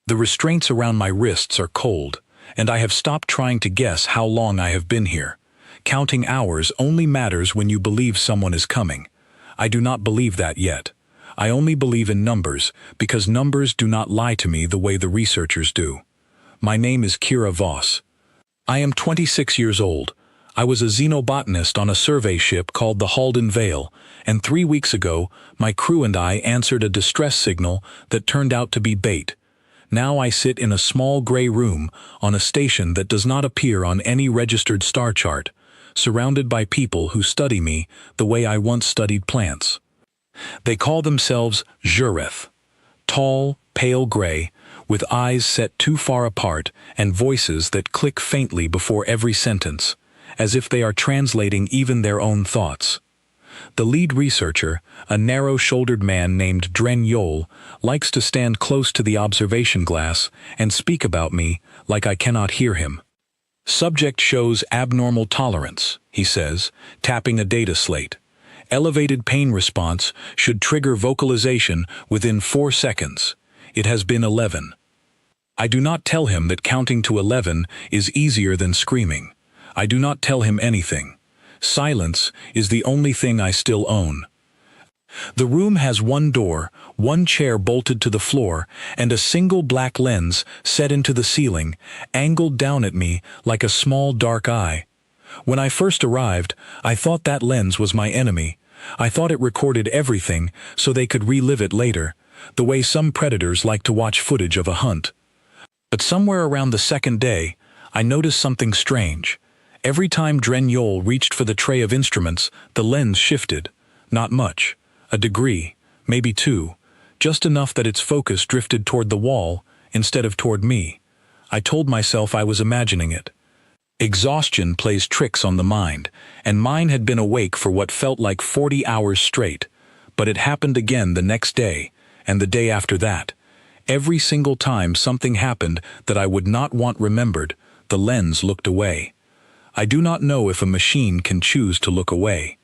The restraints around my wrists are cold, and I have stopped trying to guess how long I have been here. Counting hours only matters when you believe someone is coming. I do not believe that yet. I only believe in numbers, because numbers do not lie to me the way the researchers do. My name is Kira Voss. I am 26 years old. I was a xenobotanist on a survey ship called the Halden Vale, and 3 weeks ago, my crew and I answered a distress signal that turned out to be bait. Now I sit in a small gray room on a station that does not appear on any registered star chart, surrounded by people who study me the way I once studied plants. They call themselves Jureth. Tall, pale gray, with eyes set too far apart and voices that click faintly before every sentence, as if they are translating even their own thoughts. The lead researcher, a narrow-shouldered man named Dren Yol, likes to stand close to the observation glass and speak about me like I cannot hear him. Subject shows abnormal tolerance, he says, tapping a data slate. Elevated pain response should trigger vocalization within 4 seconds. It has been 11. I do not tell him that counting to 11 is easier than screaming. I do not tell him anything. Silence is the only thing I still own. The room has one door, one chair bolted to the floor, and a single black lens set into the ceiling, angled down at me like a small dark eye. When I first arrived, I thought that lens was my enemy. I thought it recorded everything so they could relive it later, the way some predators like to watch footage of a hunt. But somewhere around the second day, I noticed something strange. Every time Dren Yol reached for the tray of instruments, the lens shifted. Not much. A degree, maybe 2, just enough that its focus drifted toward the wall instead of toward me. I told myself I was imagining it. Exhaustion plays tricks on the mind, and mine had been awake for what felt like 40 hours straight. But it happened again the next day, and the day after that. Every single time something happened that I would not want remembered, the lens looked away. I do not know if a machine can choose to look away.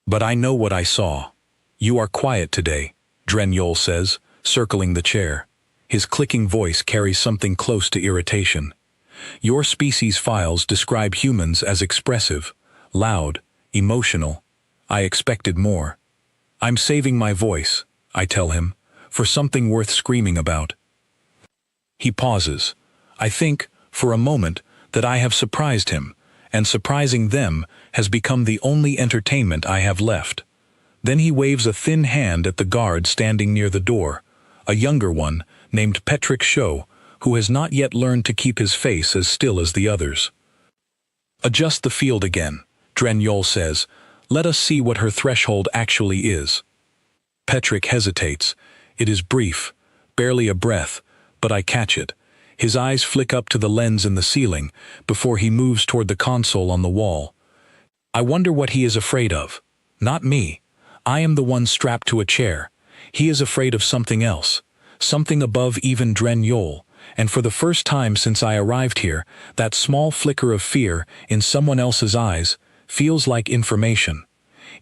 But I know what I saw. You are quiet today, Dren Yol says, circling the chair. His clicking voice carries something close to irritation. Your species files describe humans as expressive, loud, emotional. I expected more. I'm saving my voice, I tell him, for something worth screaming about. He pauses. I think, for a moment, that I have surprised him, and surprising them has become the only entertainment I have left. Then he waves a thin hand at the guard standing near the door, a younger one named Petrick Shaw, who has not yet learned to keep his face as still as the others. Adjust the field again, Dren Yol says. Let us see what her threshold actually is. Petrick hesitates. It is brief, barely a breath, but I catch it. His eyes flick up to the lens in the ceiling before he moves toward the console on the wall. I wonder what he is afraid of. Not me. I am the one strapped to a chair. He is afraid of something else, something above even Dren Yol, and for the first time since I arrived here, that small flicker of fear in someone else's eyes feels like information.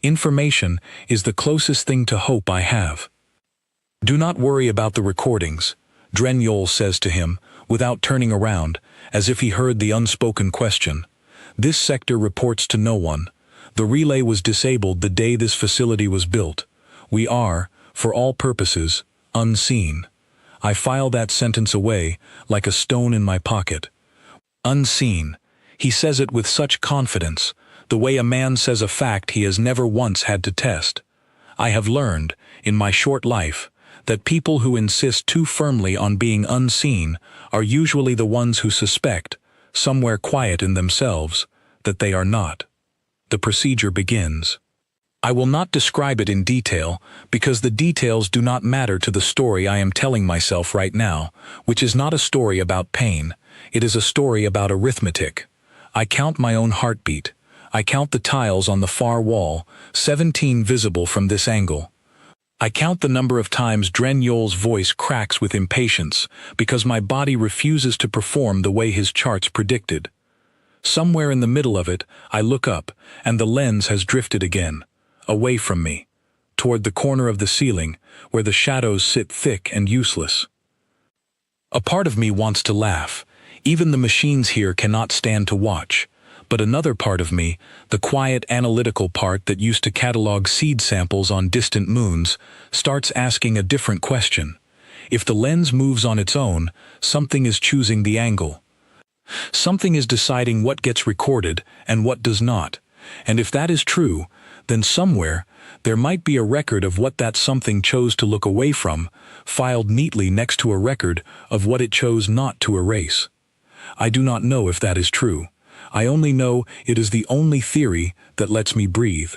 Information is the closest thing to hope I have. Do not worry about the recordings, Dren Yol says to him, without turning around, as if he heard the unspoken question. This sector reports to no one. The relay was disabled the day this facility was built. We are, for all purposes, unseen. I file that sentence away like a stone in my pocket. Unseen. He says it with such confidence, the way a man says a fact he has never once had to test. I have learned, in my short life, that people who insist too firmly on being unseen are usually the ones who suspect, somewhere quiet in themselves, that they are not. The procedure begins. I will not describe it in detail, because the details do not matter to the story I am telling myself right now, which is not a story about pain. It is a story about arithmetic. I count my own heartbeat. I count the tiles on the far wall, 17 visible from this angle. I count the number of times Dren Yol's voice cracks with impatience, because my body refuses to perform the way his charts predicted. Somewhere in the middle of it, I look up, and the lens has drifted again, away from me, toward the corner of the ceiling, where the shadows sit thick and useless. A part of me wants to laugh. Even the machines here cannot stand to watch. But another part of me, the quiet analytical part that used to catalog seed samples on distant moons, starts asking a different question. If the lens moves on its own, something is choosing the angle. Something is deciding what gets recorded and what does not. And if that is true, then somewhere, there might be a record of what that something chose to look away from, filed neatly next to a record of what it chose not to erase. I do not know if that is true. I only know it is the only theory that lets me breathe.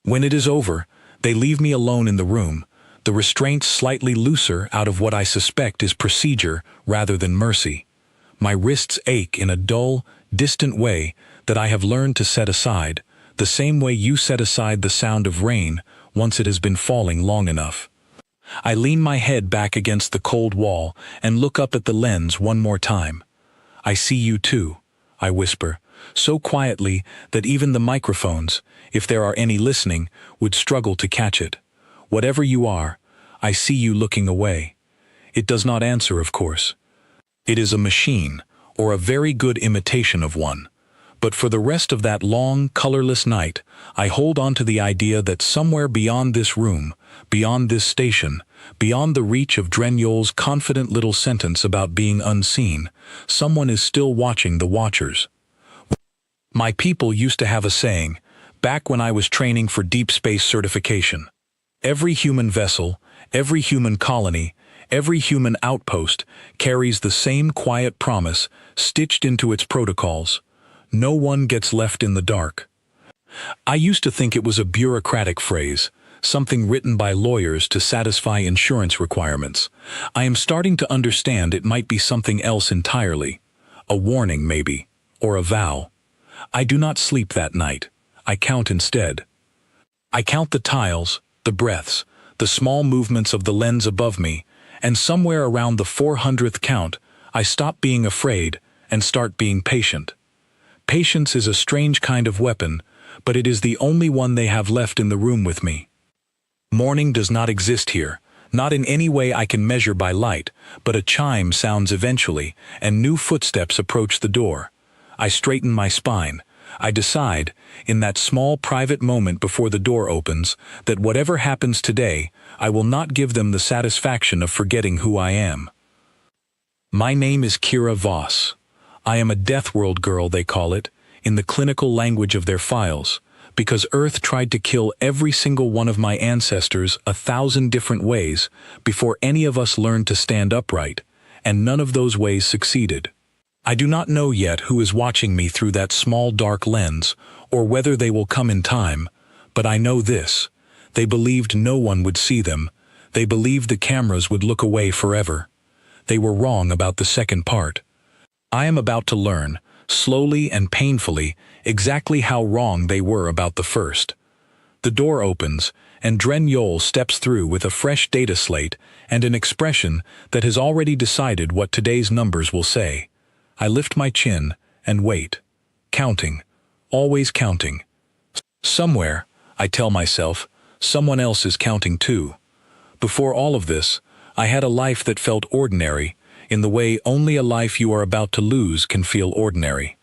When it is over, they leave me alone in the room, the restraints slightly looser out of what I suspect is procedure rather than mercy. My wrists ache in a dull, distant way that I have learned to set aside, the same way you set aside the sound of rain once it has been falling long enough. I lean my head back against the cold wall and look up at the lens one more time. I see you too, I whisper, so quietly that even the microphones, if there are any listening, would struggle to catch it. Whatever you are, I see you looking away. It does not answer, of course. It is a machine, or a very good imitation of one. But for the rest of that long, colorless night, I hold on to the idea that somewhere beyond this room, beyond this station, beyond the reach of Drenyol's confident little sentence about being unseen, someone is still watching the watchers. My people used to have a saying, back when I was training for deep space certification. Every human vessel, every human colony, every human outpost carries the same quiet promise stitched into its protocols. No one gets left in the dark. I used to think it was a bureaucratic phrase, something written by lawyers to satisfy insurance requirements. I am starting to understand it might be something else entirely. A warning, maybe, or a vow. I do not sleep that night. I count instead. I count the tiles, the breaths, the small movements of the lens above me, and somewhere around the 400th count, I stop being afraid and start being patient. Patience is a strange kind of weapon, but it is the only one they have left in the room with me. Morning does not exist here, not in any way I can measure by light, but a chime sounds eventually, and new footsteps approach the door. I straighten my spine. I decide, in that small private moment before the door opens, that whatever happens today, I will not give them the satisfaction of forgetting who I am. My name is Kira Voss. I am a Deathworld girl, they call it, in the clinical language of their files, because Earth tried to kill every single one of my ancestors 1,000 different ways before any of us learned to stand upright, and none of those ways succeeded. I do not know yet who is watching me through that small dark lens, or whether they will come in time, but I know this. They believed no one would see them. They believed the cameras would look away forever. They were wrong about the second part. I am about to learn, slowly and painfully, exactly how wrong they were about the first. The door opens, and Drenyol steps through with a fresh data slate and an expression that has already decided what today's numbers will say. I lift my chin and wait, counting, always counting. Somewhere, I tell myself, someone else is counting too. Before all of this, I had a life that felt ordinary, in the way only a life you are about to lose can feel ordinary.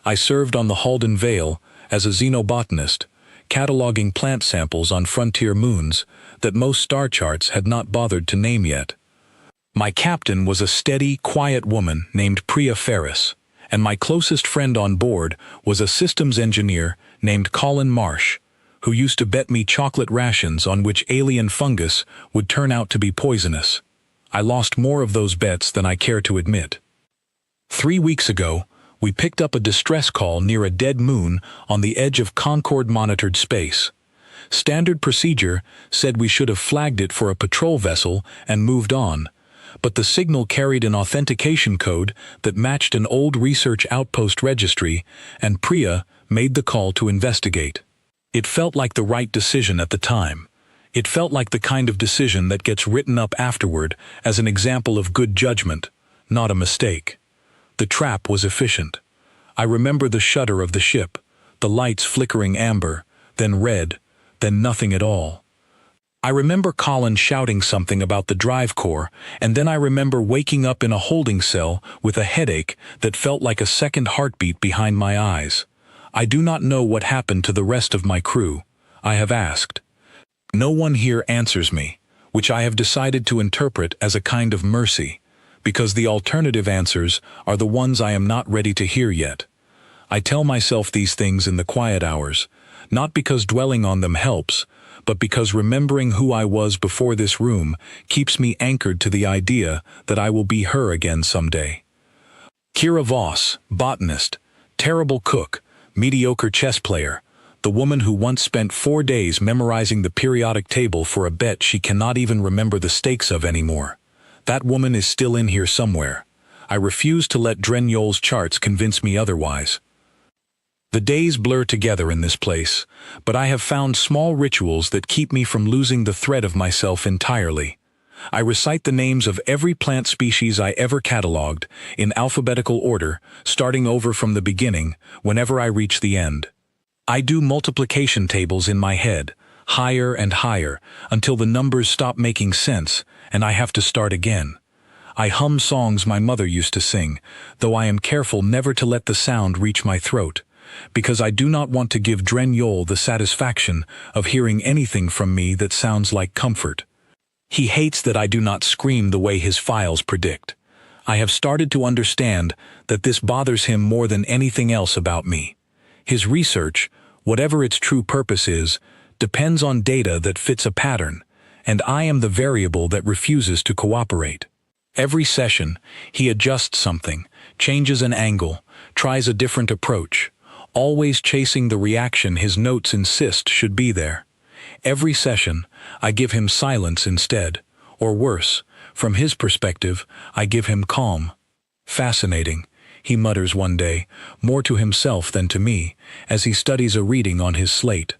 I served on the Halden Vale as a xenobotanist, cataloging plant samples on frontier moons that most star charts had not bothered to name yet. My captain was a steady, quiet woman named Priya Ferris, and my closest friend on board was a systems engineer named Colin Marsh, who used to bet me chocolate rations on which alien fungus would turn out to be poisonous. I lost more of those bets than I care to admit. 3 weeks ago, we picked up a distress call near a dead moon on the edge of Concord-monitored space. Standard procedure said we should have flagged it for a patrol vessel and moved on, but the signal carried an authentication code that matched an old research outpost registry, and Priya made the call to investigate. It felt like the right decision at the time. It felt like the kind of decision that gets written up afterward as an example of good judgment, not a mistake. The trap was efficient. I remember the shudder of the ship, the lights flickering amber, then red, then nothing at all. I remember Colin shouting something about the drive core, and then I remember waking up in a holding cell with a headache that felt like a second heartbeat behind my eyes. I do not know what happened to the rest of my crew. I have asked. No one here answers me, which I have decided to interpret as a kind of mercy, because the alternative answers are the ones I am not ready to hear yet. I tell myself these things in the quiet hours, not because dwelling on them helps, but because remembering who I was before this room keeps me anchored to the idea that I will be her again someday. Kira Voss, botanist, terrible cook, mediocre chess player, the woman who once spent 4 days memorizing the periodic table for a bet she cannot even remember the stakes of anymore. That woman is still in here somewhere. I refuse to let Dren Yol's charts convince me otherwise. The days blur together in this place, but I have found small rituals that keep me from losing the thread of myself entirely. I recite the names of every plant species I ever catalogued, in alphabetical order, starting over from the beginning, whenever I reach the end. I do multiplication tables in my head, higher and higher, until the numbers stop making sense, and I have to start again. I hum songs my mother used to sing, though I am careful never to let the sound reach my throat, because I do not want to give Dren Yol the satisfaction of hearing anything from me that sounds like comfort. He hates that I do not scream the way his files predict. I have started to understand that this bothers him more than anything else about me. His research, whatever its true purpose is, depends on data that fits a pattern, and I am the variable that refuses to cooperate. Every session, he adjusts something, changes an angle, tries a different approach, always chasing the reaction his notes insist should be there. Every session, I give him silence instead, or worse, from his perspective, I give him calm. Fascinating, he mutters one day, more to himself than to me, as he studies a reading on his slate.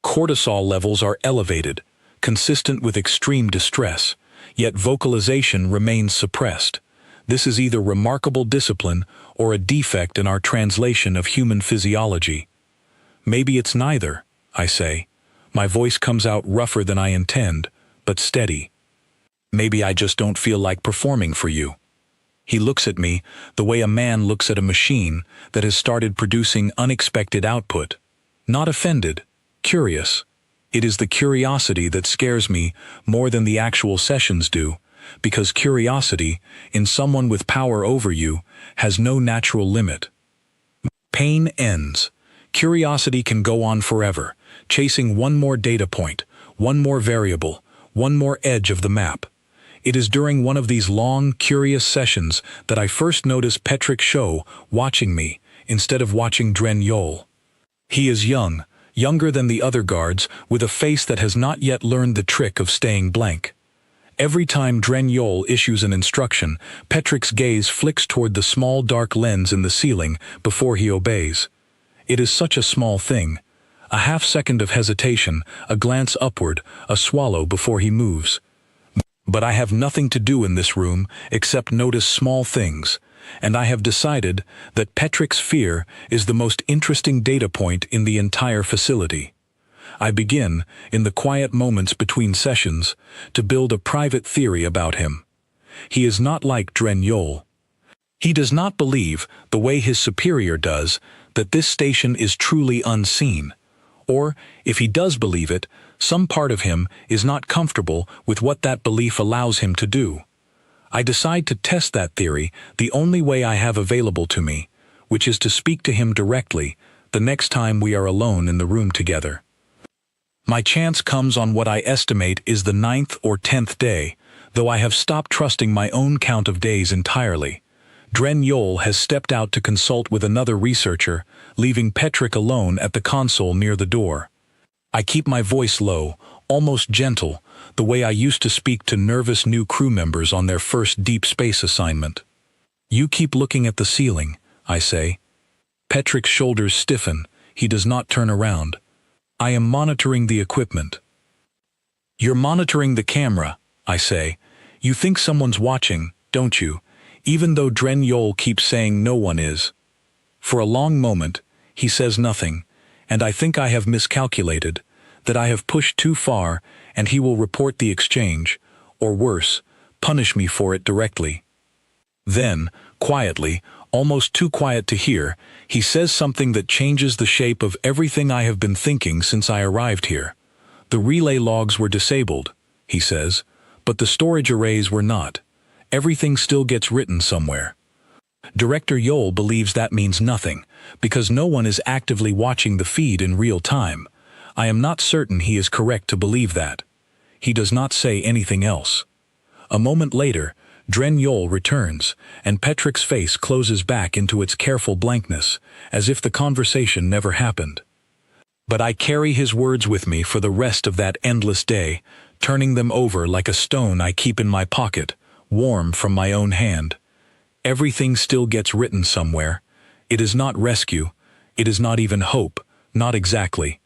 Cortisol levels are elevated, consistent with extreme distress, yet vocalization remains suppressed. This is either remarkable discipline or a defect in our translation of human physiology. Maybe it's neither, I say. My voice comes out rougher than I intend, but steady. Maybe I just don't feel like performing for you. He looks at me the way a man looks at a machine that has started producing unexpected output. Not offended, curious. It is the curiosity that scares me more than the actual sessions do, because curiosity, in someone with power over you, has no natural limit. Pain ends. Curiosity can go on forever, chasing one more data point, one more variable, one more edge of the map. It is during one of these long, curious sessions that I first notice Patrick Shaw watching me, instead of watching Dren Yol. He is young, younger than the other guards, with a face that has not yet learned the trick of staying blank. Every time Dren Yol issues an instruction, Patrick's gaze flicks toward the small dark lens in the ceiling before he obeys. It is such a small thing. A half-second of hesitation, a glance upward, a swallow before he moves. But I have nothing to do in this room except notice small things, and I have decided that Patrick's fear is the most interesting data point in the entire facility. I begin, in the quiet moments between sessions, to build a private theory about him. He is not like Dren Yol. He does not believe, the way his superior does, that this station is truly unseen. Or, if he does believe it, some part of him is not comfortable with what that belief allows him to do. I decide to test that theory the only way I have available to me, which is to speak to him directly the next time we are alone in the room together. My chance comes on what I estimate is the 9th or 10th day, though I have stopped trusting my own count of days entirely. Dren Yol has stepped out to consult with another researcher, leaving Patrick alone at the console near the door. I keep my voice low, almost gentle, the way I used to speak to nervous new crew members on their first deep space assignment. You keep looking at the ceiling, I say. Patrick's shoulders stiffen. He does not turn around. I am monitoring the equipment. You're monitoring the camera, I say. You think someone's watching, don't you? Even though Dren Yol keeps saying no one is. For a long moment, he says nothing, and I think I have miscalculated. that I have pushed too far, and he will report the exchange, or worse, punish me for it directly. Then, quietly, almost too quiet to hear, he says something that changes the shape of everything I have been thinking since I arrived here. The relay logs were disabled, he says, but the storage arrays were not. Everything still gets written somewhere. Director Yol believes that means nothing, because no one is actively watching the feed in real time. I am not certain he is correct to believe that. He does not say anything else. A moment later, Dren Yol returns, and Petrik's face closes back into its careful blankness, as if the conversation never happened. But I carry his words with me for the rest of that endless day, turning them over like a stone I keep in my pocket, warm from my own hand. Everything still gets written somewhere. It is not rescue. It is not even hope. Not exactly.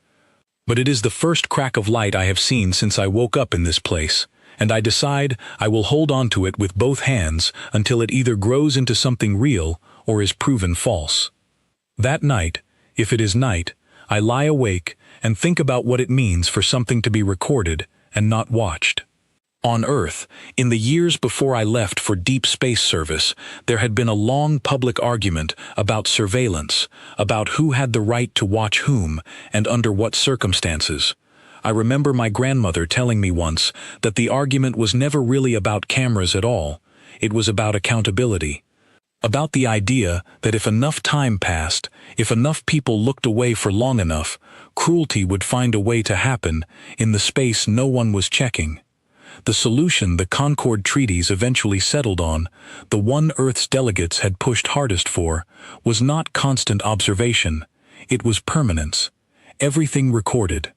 But it is the first crack of light I have seen since I woke up in this place, and I decide I will hold on to it with both hands until it either grows into something real or is proven false. That night, if it is night, I lie awake and think about what it means for something to be recorded and not watched. On Earth, in the years before I left for deep space service, there had been a long public argument about surveillance, about who had the right to watch whom and under what circumstances. I remember my grandmother telling me once that the argument was never really about cameras at all. It was about accountability. About the idea that if enough time passed, if enough people looked away for long enough, cruelty would find a way to happen in the space no one was checking. The solution the Concord Treaties eventually settled on, the one Earth's delegates had pushed hardest for, was not constant observation. It was permanence. Everything recorded.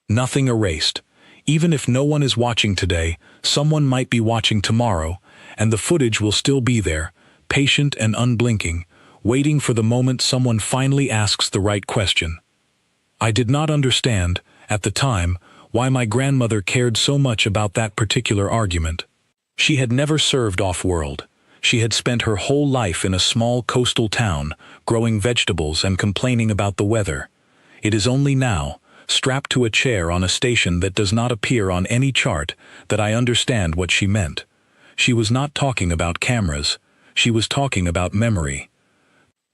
Nothing erased. Even if no one is watching today, someone might be watching tomorrow, and the footage will still be there, patient and unblinking, waiting for the moment someone finally asks the right question. I did not understand, at the time, why my grandmother cared so much about that particular argument. She had never served off-world. She had spent her whole life in a small coastal town, growing vegetables and complaining about the weather. It is only now, strapped to a chair on a station that does not appear on any chart, that I understand what she meant. She was not talking about cameras. She was talking about memory.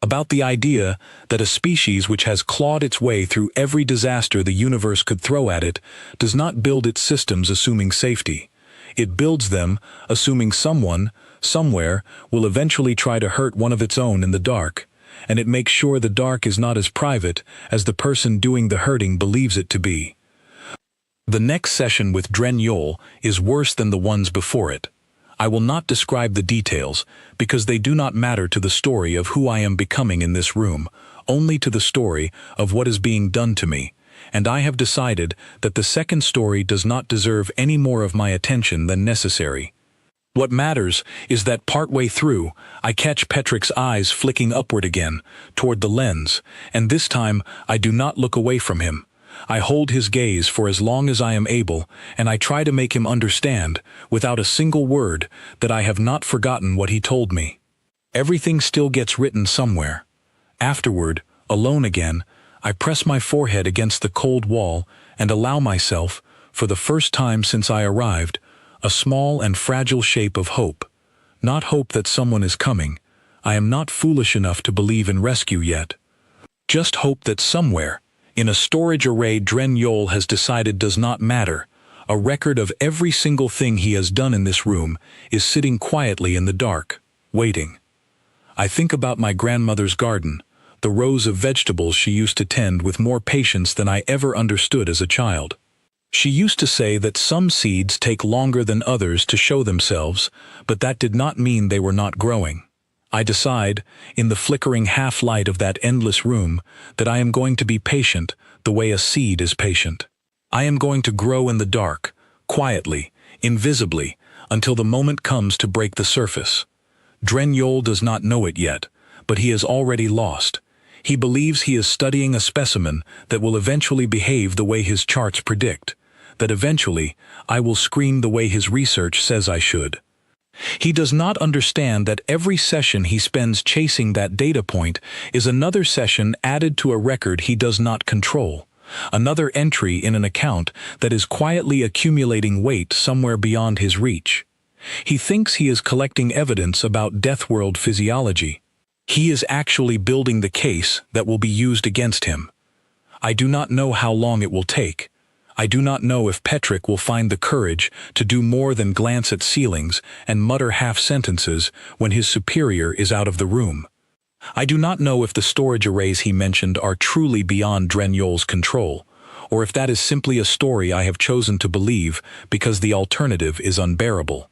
About the idea that a species which has clawed its way through every disaster the universe could throw at it does not build its systems assuming safety. It builds them, assuming someone, somewhere, will eventually try to hurt one of its own in the dark, and it makes sure the dark is not as private as the person doing the hurting believes it to be. The next session with Dren Yol is worse than the ones before it. I will not describe the details, because they do not matter to the story of who I am becoming in this room, only to the story of what is being done to me, and I have decided that the second story does not deserve any more of my attention than necessary. What matters is that partway through, I catch Petrik's eyes flicking upward again, toward the lens, and this time I do not look away from him. I hold his gaze for as long as I am able, and I try to make him understand, without a single word, that I have not forgotten what he told me. Everything still gets written somewhere. Afterward, alone again, I press my forehead against the cold wall and allow myself, for the first time since I arrived, a small and fragile shape of hope. Not hope that someone is coming. I am not foolish enough to believe in rescue yet. Just hope that somewhere, in a storage array Dren Yol has decided does not matter, a record of every single thing he has done in this room is sitting quietly in the dark, waiting. I think about my grandmother's garden, the rows of vegetables she used to tend with more patience than I ever understood as a child. She used to say that some seeds take longer than others to show themselves, but that did not mean they were not growing. I decide, in the flickering half-light of that endless room, that I am going to be patient the way a seed is patient. I am going to grow in the dark, quietly, invisibly, until the moment comes to break the surface. Dren Yol does not know it yet, but he has already lost. He believes he is studying a specimen that will eventually behave the way his charts predict, that eventually I will scream the way his research says I should. He does not understand that every session he spends chasing that data point is another session added to a record he does not control, Another entry in an account that is quietly accumulating weight somewhere beyond his reach. He thinks he is collecting evidence about Deathworld physiology. He is actually building the case that will be used against him. I do not know how long it will take. I do not know if Petrick will find the courage to do more than glance at ceilings and mutter half-sentences when his superior is out of the room. I do not know if the storage arrays he mentioned are truly beyond Drenyol's control, or if that is simply a story I have chosen to believe because the alternative is unbearable.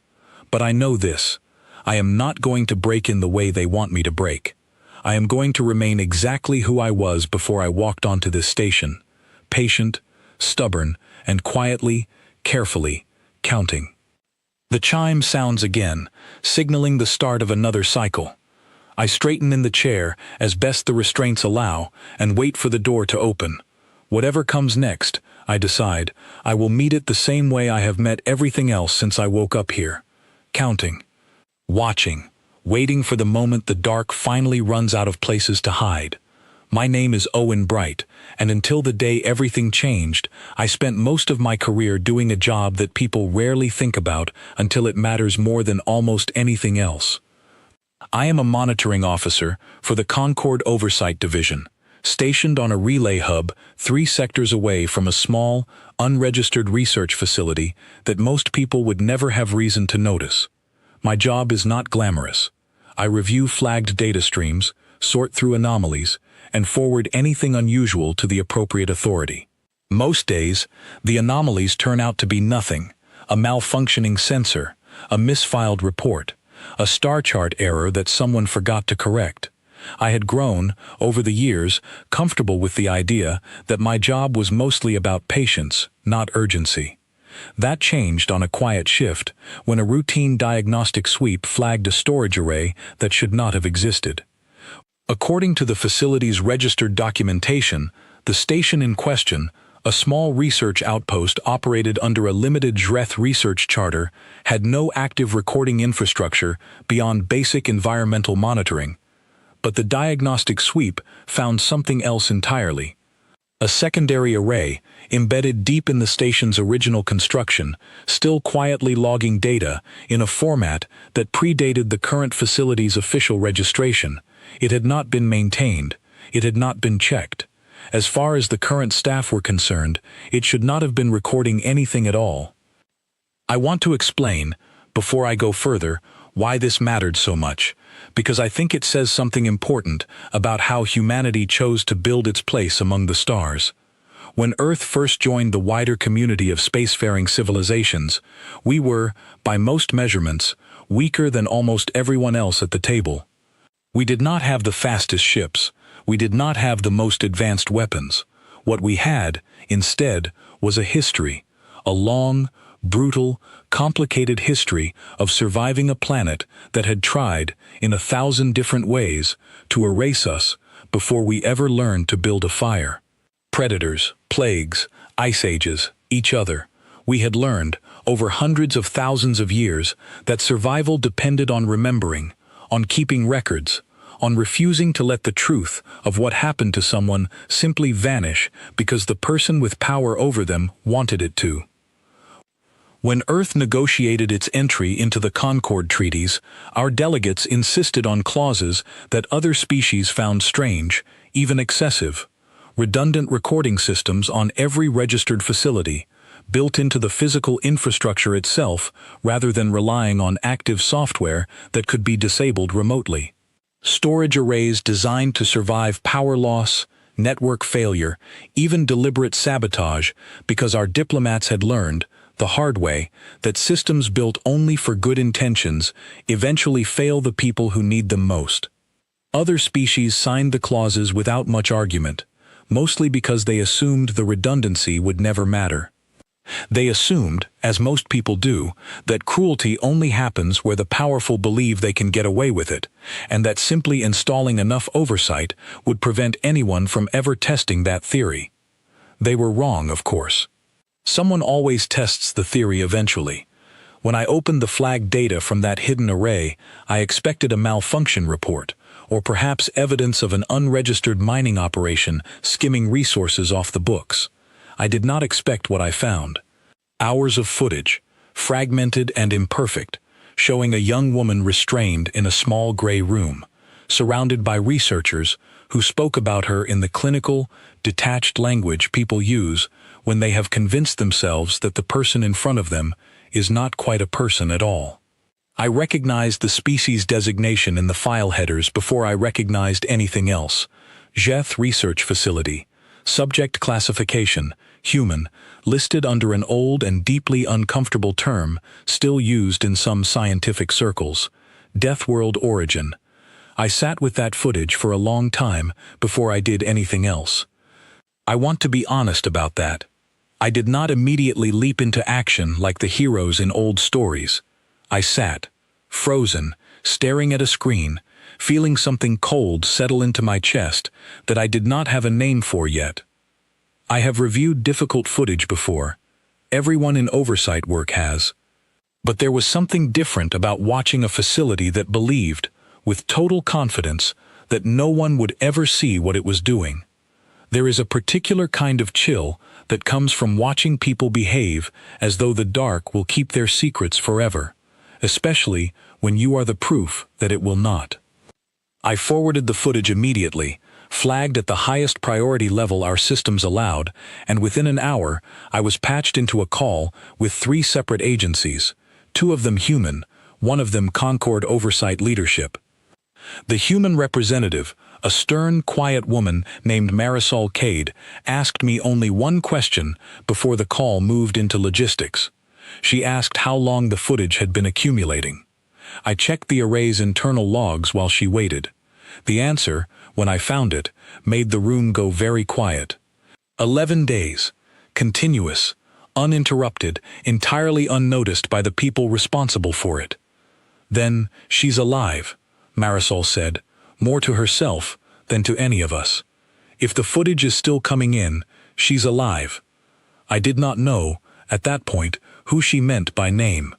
But I know this: I am not going to break in the way they want me to break. I am going to remain exactly who I was before I walked onto this station, patient, stubborn, and quietly, carefully, counting. The chime sounds again, signaling the start of another cycle. I straighten in the chair as best the restraints allow and wait for the door to open. Whatever comes next, I decide, I will meet it the same way I have met everything else since I woke up here. Counting. Watching. Waiting for the moment the dark finally runs out of places to hide. My name is Owen Bright, and until the day everything changed, I spent most of my career doing a job that people rarely think about until it matters more than almost anything else. I am a monitoring officer for the Concord Oversight Division, stationed on a relay hub 3 sectors away from a small, unregistered research facility that most people would never have reason to notice. My job is not glamorous. I review flagged data streams, sort through anomalies, and forward anything unusual to the appropriate authority. Most days, the anomalies turn out to be nothing: a malfunctioning sensor, a misfiled report, a star chart error that someone forgot to correct. I had grown, over the years, comfortable with the idea that my job was mostly about patience, not urgency. That changed on a quiet shift when a routine diagnostic sweep flagged a storage array that should not have existed. According to the facility's registered documentation, the station in question, a small research outpost operated under a limited Dreth research charter, had no active recording infrastructure beyond basic environmental monitoring. But the diagnostic sweep found something else entirely. A secondary array, embedded deep in the station's original construction, still quietly logging data in a format that predated the current facility's official registration. It had not been maintained. It had not been checked. As far as the current staff were concerned, it should not have been recording anything at all. I want to explain, before I go further, why this mattered so much, because I think it says something important about how humanity chose to build its place among the stars. When Earth first joined the wider community of spacefaring civilizations, we were, by most measurements, weaker than almost everyone else at the table. We did not have the fastest ships. We did not have the most advanced weapons. What we had, instead, was a history, a long, brutal, complicated history of surviving a planet that had tried, in 1,000 different ways, to erase us before we ever learned to build a fire. Predators, plagues, ice ages, each other. We had learned, over hundreds of thousands of years, that survival depended on remembering, on keeping records, on refusing to let the truth of what happened to someone simply vanish because the person with power over them wanted it to. When Earth negotiated its entry into the Concord Treaties, our delegates insisted on clauses that other species found strange, even excessive. Redundant recording systems on every registered facility, built into the physical infrastructure itself rather than relying on active software that could be disabled remotely. Storage arrays designed to survive power loss, network failure, even deliberate sabotage, because our diplomats had learned, the hard way, that systems built only for good intentions eventually fail the people who need them most. Other species signed the clauses without much argument, mostly because they assumed the redundancy would never matter. They assumed, as most people do, that cruelty only happens where the powerful believe they can get away with it, and that simply installing enough oversight would prevent anyone from ever testing that theory. They were wrong, of course. Someone always tests the theory eventually. When I opened the flagged data from that hidden array, I expected a malfunction report, or perhaps evidence of an unregistered mining operation skimming resources off the books. I did not expect what I found. Hours of footage, fragmented and imperfect, showing a young woman restrained in a small gray room, surrounded by researchers who spoke about her in the clinical, detached language people use when they have convinced themselves that the person in front of them is not quite a person at all. I recognized the species designation in the file headers before I recognized anything else. Geth Research Facility. Subject classification, human, listed under an old and deeply uncomfortable term still used in some scientific circles. Deathworld origin. I sat with that footage for a long time before I did anything else. I want to be honest about that. I did not immediately leap into action like the heroes in old stories. I sat, frozen, staring at a screen, feeling something cold settle into my chest that I did not have a name for yet. I have reviewed difficult footage before. Everyone in oversight work has. But there was something different about watching a facility that believed, with total confidence, that no one would ever see what it was doing. There is a particular kind of chill that comes from watching people behave as though the dark will keep their secrets forever, especially when you are the proof that it will not. I forwarded the footage immediately, flagged at the highest priority level our systems allowed, and within an hour I was patched into a call with 3 separate agencies, 2 of them human, 1 of them Concord Oversight Leadership. The human representative, a stern, quiet woman named Marisol Cade, asked me only one question before the call moved into logistics. She asked how long the footage had been accumulating. I checked the array's internal logs while she waited. The answer, when I found it, made the room go very quiet. 11 days. Continuous, uninterrupted, entirely unnoticed by the people responsible for it. Then, she's alive, Marisol said, more to herself than to any of us. If the footage is still coming in, she's alive. I did not know, at that point, who she meant by name.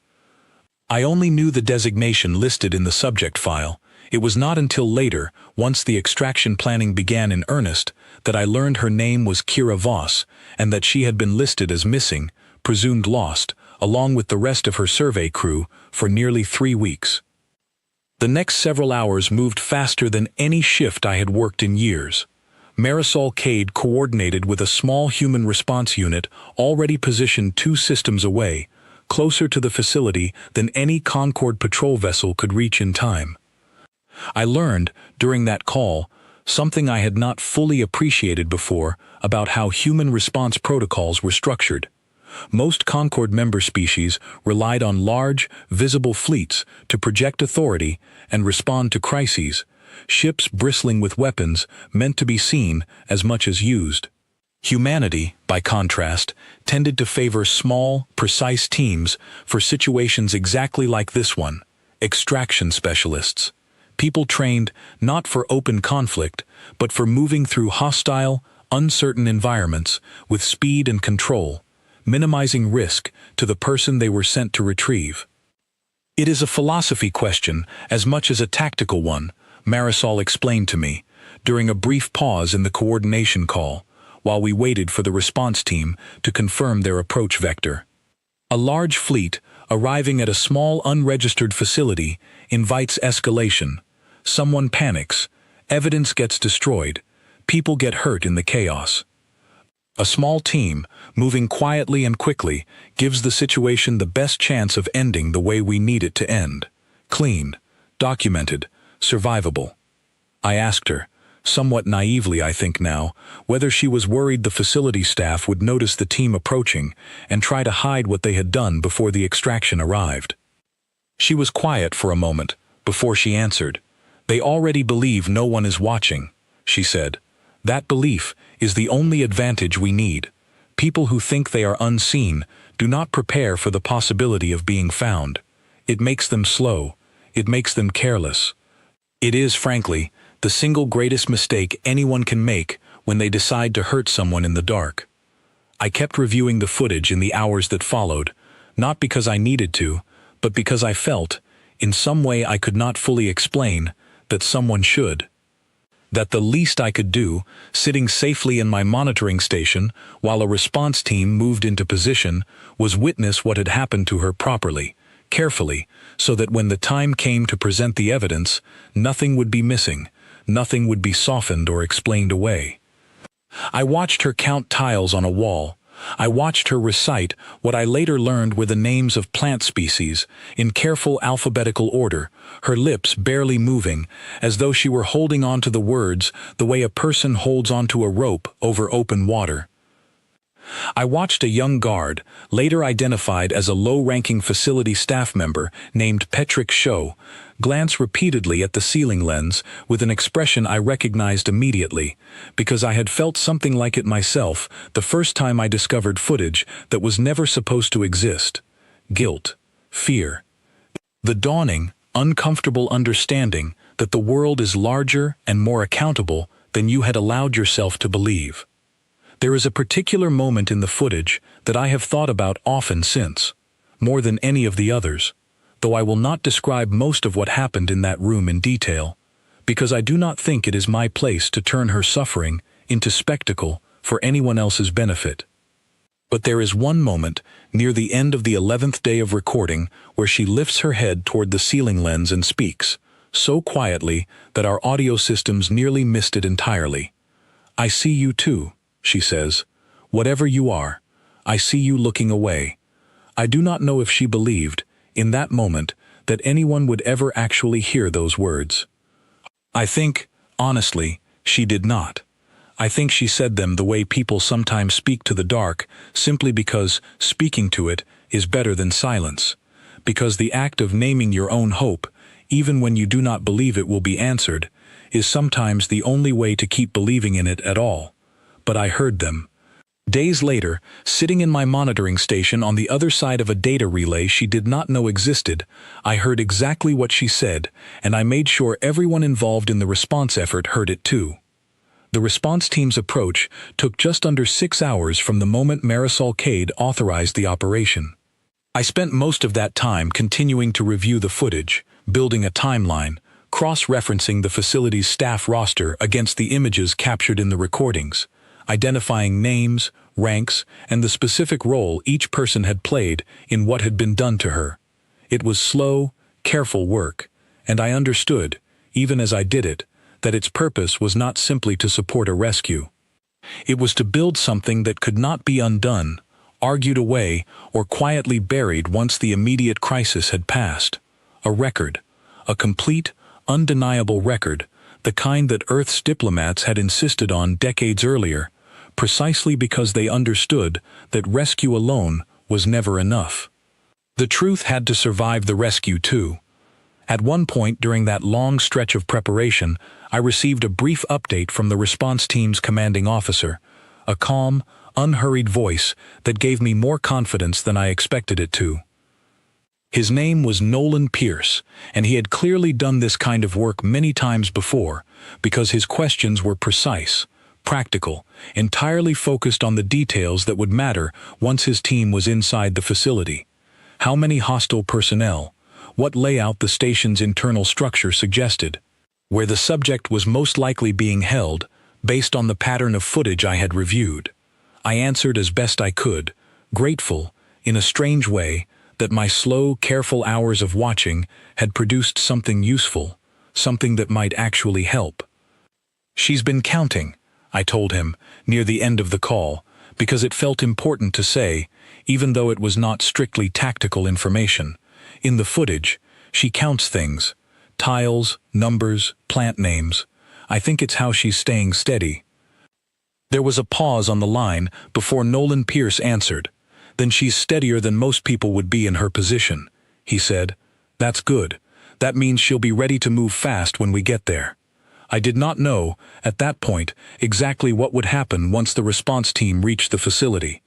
I only knew the designation listed in the subject file. It was not until later, once the extraction planning began in earnest, that I learned her name was Kira Voss, and that she had been listed as missing, presumed lost, along with the rest of her survey crew, for nearly 3 weeks. The next several hours moved faster than any shift I had worked in years. Marisol Cade coordinated with a small human response unit already positioned 2 systems away, closer to the facility than any Concord patrol vessel could reach in time. I learned, during that call, something I had not fully appreciated before about how human response protocols were structured. Most Concord member species relied on large, visible fleets to project authority and respond to crises, ships bristling with weapons meant to be seen as much as used. Humanity, by contrast, tended to favor small, precise teams for situations exactly like this one, extraction specialists. People trained not for open conflict, but for moving through hostile, uncertain environments with speed and control, minimizing risk to the person they were sent to retrieve. It is a philosophy question as much as a tactical one, Marisol explained to me, during a brief pause in the coordination call, while we waited for the response team to confirm their approach vector. A large fleet, arriving at a small unregistered facility, invites escalation. Someone panics, evidence gets destroyed, people get hurt in the chaos. A small team, moving quietly and quickly, gives the situation the best chance of ending the way we need it to end. Clean, documented, survivable. I asked her, somewhat naively I think now, whether she was worried the facility staff would notice the team approaching and try to hide what they had done before the extraction arrived. She was quiet for a moment, before she answered. They already believe no one is watching, she said. That belief is the only advantage we need. People who think they are unseen do not prepare for the possibility of being found. It makes them slow. It makes them careless. It is, frankly, the single greatest mistake anyone can make when they decide to hurt someone in the dark. I kept reviewing the footage in the hours that followed, not because I needed to, but because I felt, in some way I could not fully explain, that someone should. That the least I could do, sitting safely in my monitoring station while a response team moved into position, was witness what had happened to her properly, carefully, so that when the time came to present the evidence, nothing would be missing, nothing would be softened or explained away. I watched her count tiles on a wall. I watched her recite what I later learned were the names of plant species, in careful alphabetical order, her lips barely moving, as though she were holding on to the words the way a person holds onto a rope over open water. I watched a young guard, later identified as a low-ranking facility staff member named Patrick Shaw, glance repeatedly at the ceiling lens with an expression I recognized immediately, because I had felt something like it myself the first time I discovered footage that was never supposed to exist. Guilt, fear. The dawning, uncomfortable understanding that the world is larger and more accountable than you had allowed yourself to believe. There is a particular moment in the footage that I have thought about often since, more than any of the others, though I will not describe most of what happened in that room in detail, because I do not think it is my place to turn her suffering into spectacle for anyone else's benefit. But there is one moment, near the end of the 11th day of recording, where she lifts her head toward the ceiling lens and speaks, so quietly that our audio systems nearly missed it entirely. "I see you too," she says. "Whatever you are, I see you looking away." I do not know if she believed, in that moment, that anyone would ever actually hear those words. I think, honestly, she did not. I think she said them the way people sometimes speak to the dark, simply because speaking to it is better than silence. Because the act of naming your own hope, even when you do not believe it will be answered, is sometimes the only way to keep believing in it at all. But I heard them. Days later, sitting in my monitoring station on the other side of a data relay she did not know existed, I heard exactly what she said, and I made sure everyone involved in the response effort heard it too. The response team's approach took just under 6 hours from the moment Marisol Cade authorized the operation. I spent most of that time continuing to review the footage, building a timeline, cross-referencing the facility's staff roster against the images captured in the recordings, identifying names, ranks, and the specific role each person had played in what had been done to her. It was slow, careful work, and I understood, even as I did it, that its purpose was not simply to support a rescue. It was to build something that could not be undone, argued away, or quietly buried once the immediate crisis had passed. A record, a complete, undeniable record, the kind that Earth's diplomats had insisted on decades earlier, precisely because they understood that rescue alone was never enough. The truth had to survive the rescue too. At one point during that long stretch of preparation, I received a brief update from the response team's commanding officer, a calm, unhurried voice that gave me more confidence than I expected it to. His name was Nolan Pierce, and he had clearly done this kind of work many times before, because his questions were precise, practical, entirely focused on the details that would matter once his team was inside the facility. How many hostile personnel? What layout the station's internal structure suggested? Where the subject was most likely being held, based on the pattern of footage I had reviewed. I answered as best I could, grateful, in a strange way, that my slow, careful hours of watching had produced something useful, something that might actually help. "She's been counting," I told him, near the end of the call, because it felt important to say, even though it was not strictly tactical information. In the footage, she counts things. Tiles, numbers, plant names. I think it's how she's staying steady. There was a pause on the line before Nolan Pierce answered. "Then she's steadier than most people would be in her position," he said. "That's good. That means she'll be ready to move fast when we get there." I did not know, at that point, exactly what would happen once the response team reached the facility.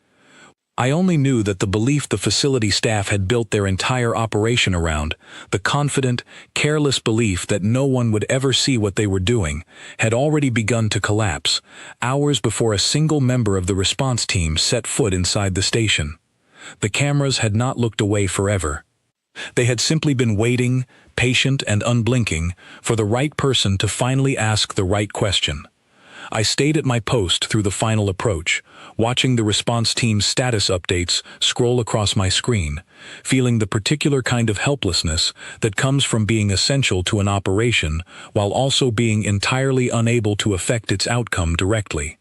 I only knew that the belief the facility staff had built their entire operation around, the confident, careless belief that no one would ever see what they were doing, had already begun to collapse, hours before a single member of the response team set foot inside the station. The cameras had not looked away forever. They had simply been waiting, patient and unblinking, for the right person to finally ask the right question. I stayed at my post through the final approach, watching the response team's status updates scroll across my screen, feeling the particular kind of helplessness that comes from being essential to an operation while also being entirely unable to affect its outcome directly.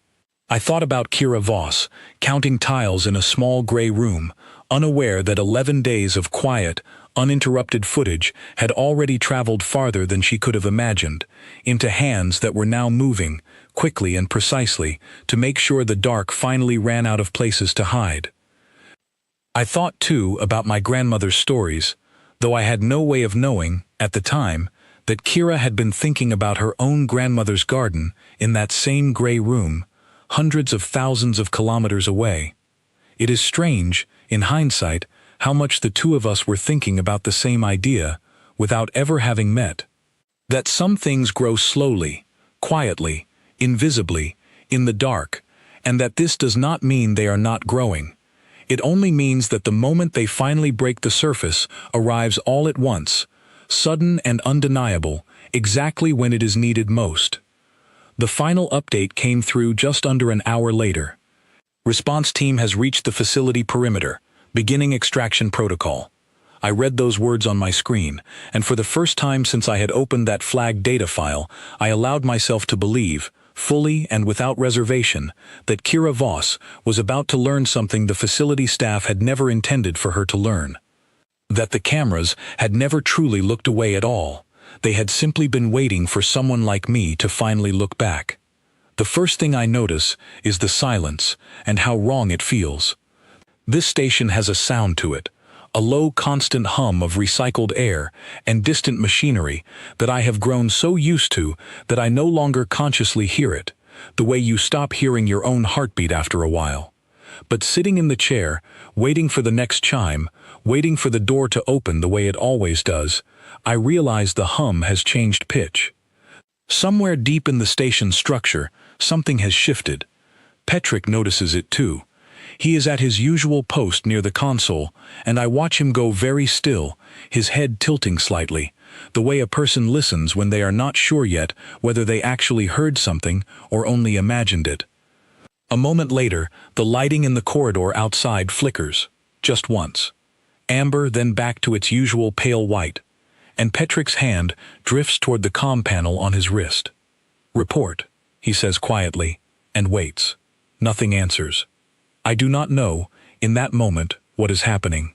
I thought about Kira Voss, counting tiles in a small gray room, unaware that 11 days of quiet, uninterrupted footage had already traveled farther than she could have imagined, into hands that were now moving, quickly and precisely, to make sure the dark finally ran out of places to hide. I thought, too, about my grandmother's stories, though I had no way of knowing, at the time, that Kira had been thinking about her own grandmother's garden in that same gray room, hundreds of thousands of kilometers away. It is strange, in hindsight, how much the two of us were thinking about the same idea, without ever having met. That some things grow slowly, quietly, invisibly, in the dark, and that this does not mean they are not growing. It only means that the moment they finally break the surface arrives all at once, sudden and undeniable, exactly when it is needed most. The final update came through just under an hour later. Response team has reached the facility perimeter, beginning extraction protocol. I read those words on my screen, and for the first time since I had opened that flagged data file, I allowed myself to believe, fully and without reservation, that Kira Voss was about to learn something the facility staff had never intended for her to learn. That the cameras had never truly looked away at all. They had simply been waiting for someone like me to finally look back. The first thing I notice is the silence and how wrong it feels. This station has a sound to it, a low constant hum of recycled air and distant machinery that I have grown so used to that I no longer consciously hear it, the way you stop hearing your own heartbeat after a while. But sitting in the chair, waiting for the next chime, waiting for the door to open the way it always does, I realize the hum has changed pitch. Somewhere deep in the station structure, something has shifted. Petrick notices it too. He is at his usual post near the console, and I watch him go very still, his head tilting slightly, the way a person listens when they are not sure yet whether they actually heard something or only imagined it. A moment later, the lighting in the corridor outside flickers, just once. Amber, then back to its usual pale white, and Petrick's hand drifts toward the comm panel on his wrist. "Report," he says quietly, and waits. Nothing answers. I do not know, in that moment, what is happening.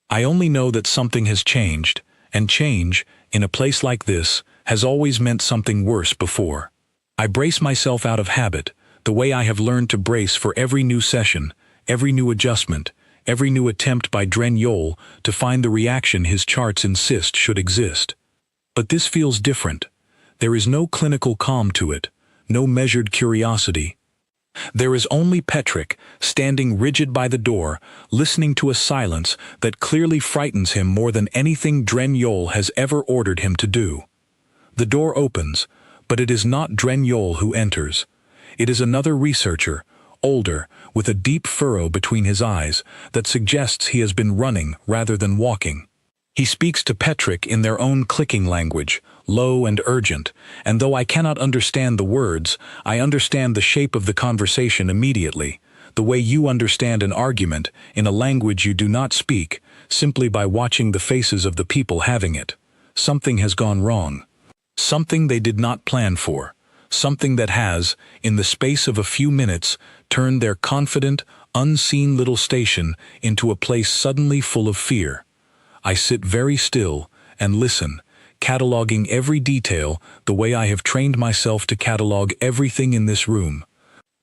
I only know that something has changed, and change, in a place like this, has always meant something worse before. I brace myself out of habit, the way I have learned to brace for every new session, every new adjustment, every new attempt by Dren Yol to find the reaction his charts insist should exist. But this feels different. There is no clinical calm to it, no measured curiosity. There is only Petrick, standing rigid by the door, listening to a silence that clearly frightens him more than anything Dren Yol has ever ordered him to do. The door opens, but it is not Dren Yol who enters. It is another researcher, older, with a deep furrow between his eyes that suggests he has been running rather than walking. He speaks to Petrick in their own clicking language, low and urgent, and though I cannot understand the words, I understand the shape of the conversation immediately, the way you understand an argument in a language you do not speak, simply by watching the faces of the people having it. Something has gone wrong. Something they did not plan for. Something that has, in the space of a few minutes, turned their confident, unseen little station into a place suddenly full of fear. I sit very still and listen, cataloging every detail the way I have trained myself to catalog everything in this room.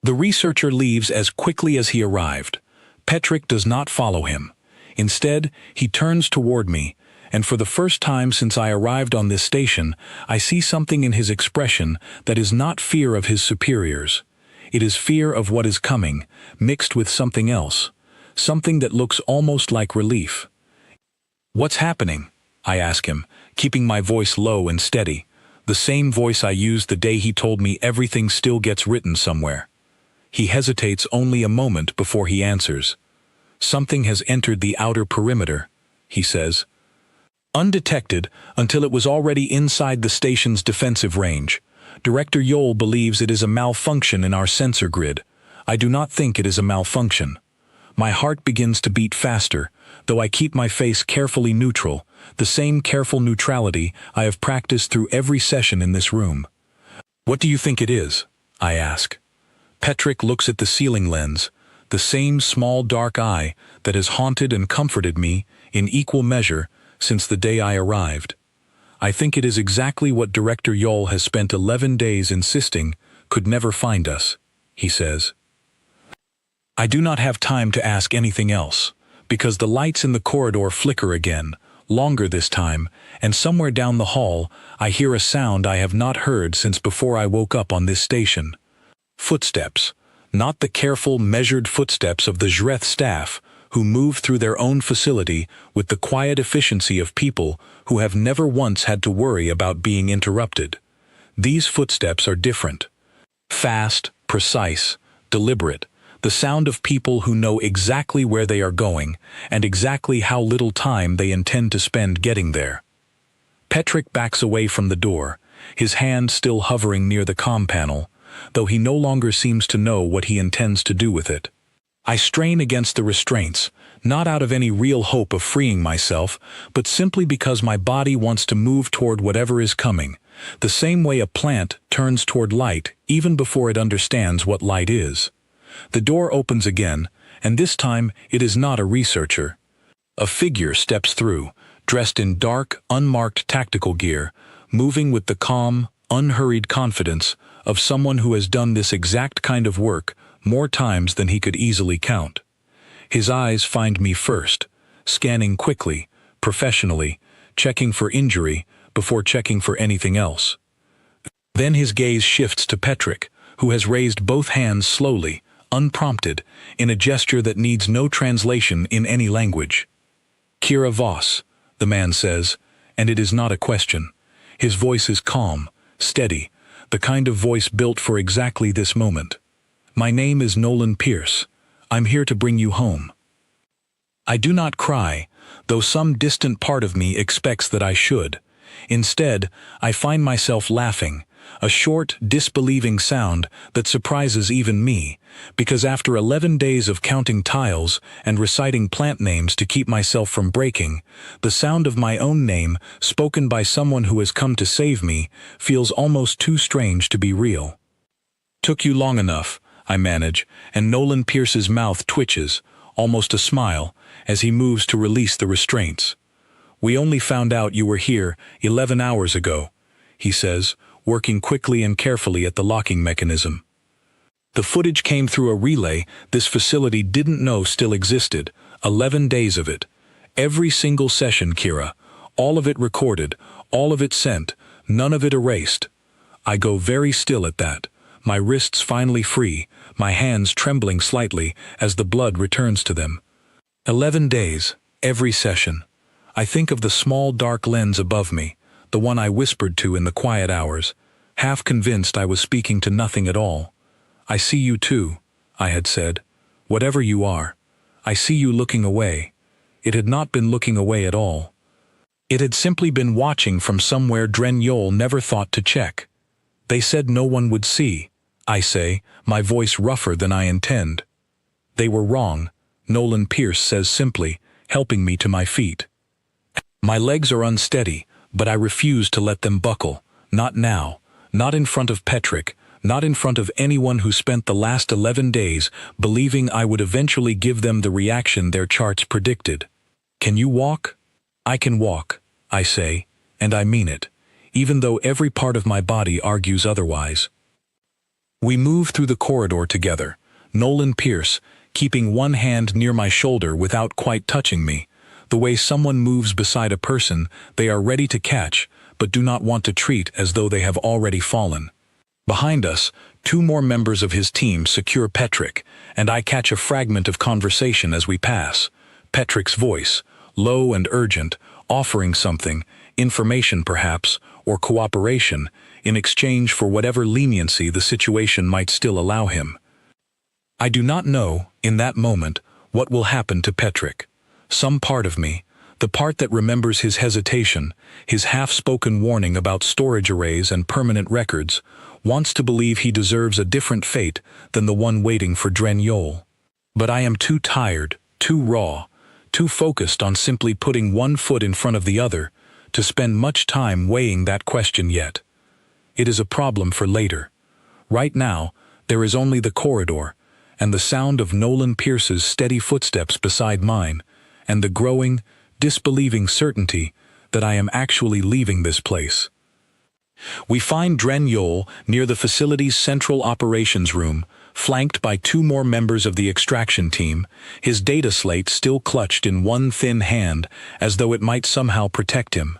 The researcher leaves as quickly as he arrived. Petrick does not follow him. Instead, he turns toward me, and for the first time since I arrived on this station, I see something in his expression that is not fear of his superiors. It is fear of what is coming, mixed with something else, something that looks almost like relief. "What's happening?" I ask him, keeping my voice low and steady, the same voice I used the day he told me everything still gets written somewhere. He hesitates only a moment before he answers. "Something has entered the outer perimeter," he says. undetected until it was already inside the station's defensive range. Director Yol believes it is a malfunction in our sensor grid. I do not think it is a malfunction. My heart begins to beat faster, though I keep my face carefully neutral, the same careful neutrality I have practiced through every session in this room. What do you think it is? I ask. Petrick looks at the ceiling lens, the same small dark eye that has haunted and comforted me in equal measure since the day I arrived. I think it is exactly what Director Yol has spent 11 days insisting could never find us, he says. I do not have time to ask anything else, because the lights in the corridor flicker again, longer this time, and somewhere down the hall I hear a sound I have not heard since before I woke up on this station. Footsteps, not the careful, measured footsteps of the Jreth staff, who move through their own facility with the quiet efficiency of people who have never once had to worry about being interrupted. These footsteps are different. Fast, precise, deliberate, the sound of people who know exactly where they are going and exactly how little time they intend to spend getting there. Petrick backs away from the door, his hand still hovering near the comm panel, though he no longer seems to know what he intends to do with it. I strain against the restraints, not out of any real hope of freeing myself, but simply because my body wants to move toward whatever is coming, the same way a plant turns toward light even before it understands what light is. The door opens again, and this time it is not a researcher. A figure steps through, dressed in dark, unmarked tactical gear, moving with the calm, unhurried confidence of someone who has done this exact kind of work more times than he could easily count. His eyes find me first, scanning quickly, professionally, checking for injury before checking for anything else. Then his gaze shifts to Petrick, who has raised both hands slowly, unprompted, in a gesture that needs no translation in any language. Kira Voss, the man says, and it is not a question. His voice is calm, steady, the kind of voice built for exactly this moment. My name is Nolan Pierce. I'm here to bring you home. I do not cry, though some distant part of me expects that I should. Instead, I find myself laughing, a short, disbelieving sound that surprises even me, because after 11 days of counting tiles and reciting plant names to keep myself from breaking, the sound of my own name, spoken by someone who has come to save me, feels almost too strange to be real. Took you long enough, I manage, and Nolan Pierce's mouth twitches, almost a smile, as he moves to release the restraints. We only found out you were here 11 hours ago, he says, working quickly and carefully at the locking mechanism. The footage came through a relay this facility didn't know still existed, 11 days of it. Every single session, Kira. All of it recorded, all of it sent, none of it erased. I go very still at that, my wrists finally free, my hands trembling slightly as the blood returns to them. 11 days, every session. I think of the small dark lens above me, the one I whispered to in the quiet hours, half convinced I was speaking to nothing at all. I see you too, I had said. Whatever you are, I see you looking away. It had not been looking away at all. It had simply been watching from somewhere Dren Yol never thought to check. They said no one would see, I say, my voice rougher than I intend. They were wrong, Nolan Pierce says simply, helping me to my feet. My legs are unsteady, but I refuse to let them buckle. Not now, not in front of Petrick, not in front of anyone who spent the last 11 days believing I would eventually give them the reaction their charts predicted. Can you walk? I can walk, I say, and I mean it, even though every part of my body argues otherwise. We move through the corridor together, Nolan Pierce, keeping one hand near my shoulder without quite touching me, the way someone moves beside a person they are ready to catch but do not want to treat as though they have already fallen. Behind us, 2 more members of his team secure Petrick, and I catch a fragment of conversation as we pass. Petrick's voice, low and urgent, offering something, information perhaps, or cooperation, in exchange for whatever leniency the situation might still allow him. I do not know, in that moment, what will happen to Petrick. Some part of me, The part that remembers his hesitation, his half-spoken warning about storage arrays and permanent records, wants to believe he deserves a different fate than the one waiting for Deathworld. But I am too tired, too raw, too focused on simply putting one foot in front of the other to spend much time weighing that question yet. It is a problem for later. Right now, there is only the corridor, and the sound of Nolan Pierce's steady footsteps beside mine, and the growing, disbelieving certainty that I am actually leaving this place. We find Deathworld near the facility's central operations room, flanked by 2 more members of the extraction team, his data slate still clutched in one thin hand as though it might somehow protect him.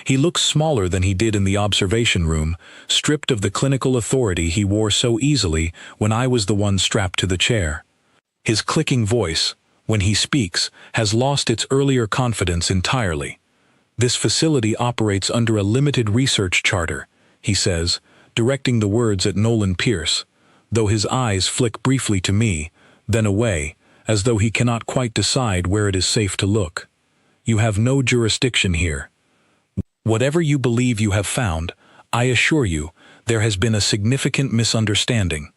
He looks smaller than he did in the observation room, stripped of the clinical authority he wore so easily when I was the one strapped to the chair. His clicking voice, when he speaks, has lost its earlier confidence entirely. This facility operates under a limited research charter, he says, directing the words at Nolan Pierce, though his eyes flick briefly to me, then away, as though he cannot quite decide where it is safe to look. You have no jurisdiction here. Whatever you believe you have found, I assure you, there has been a significant misunderstanding.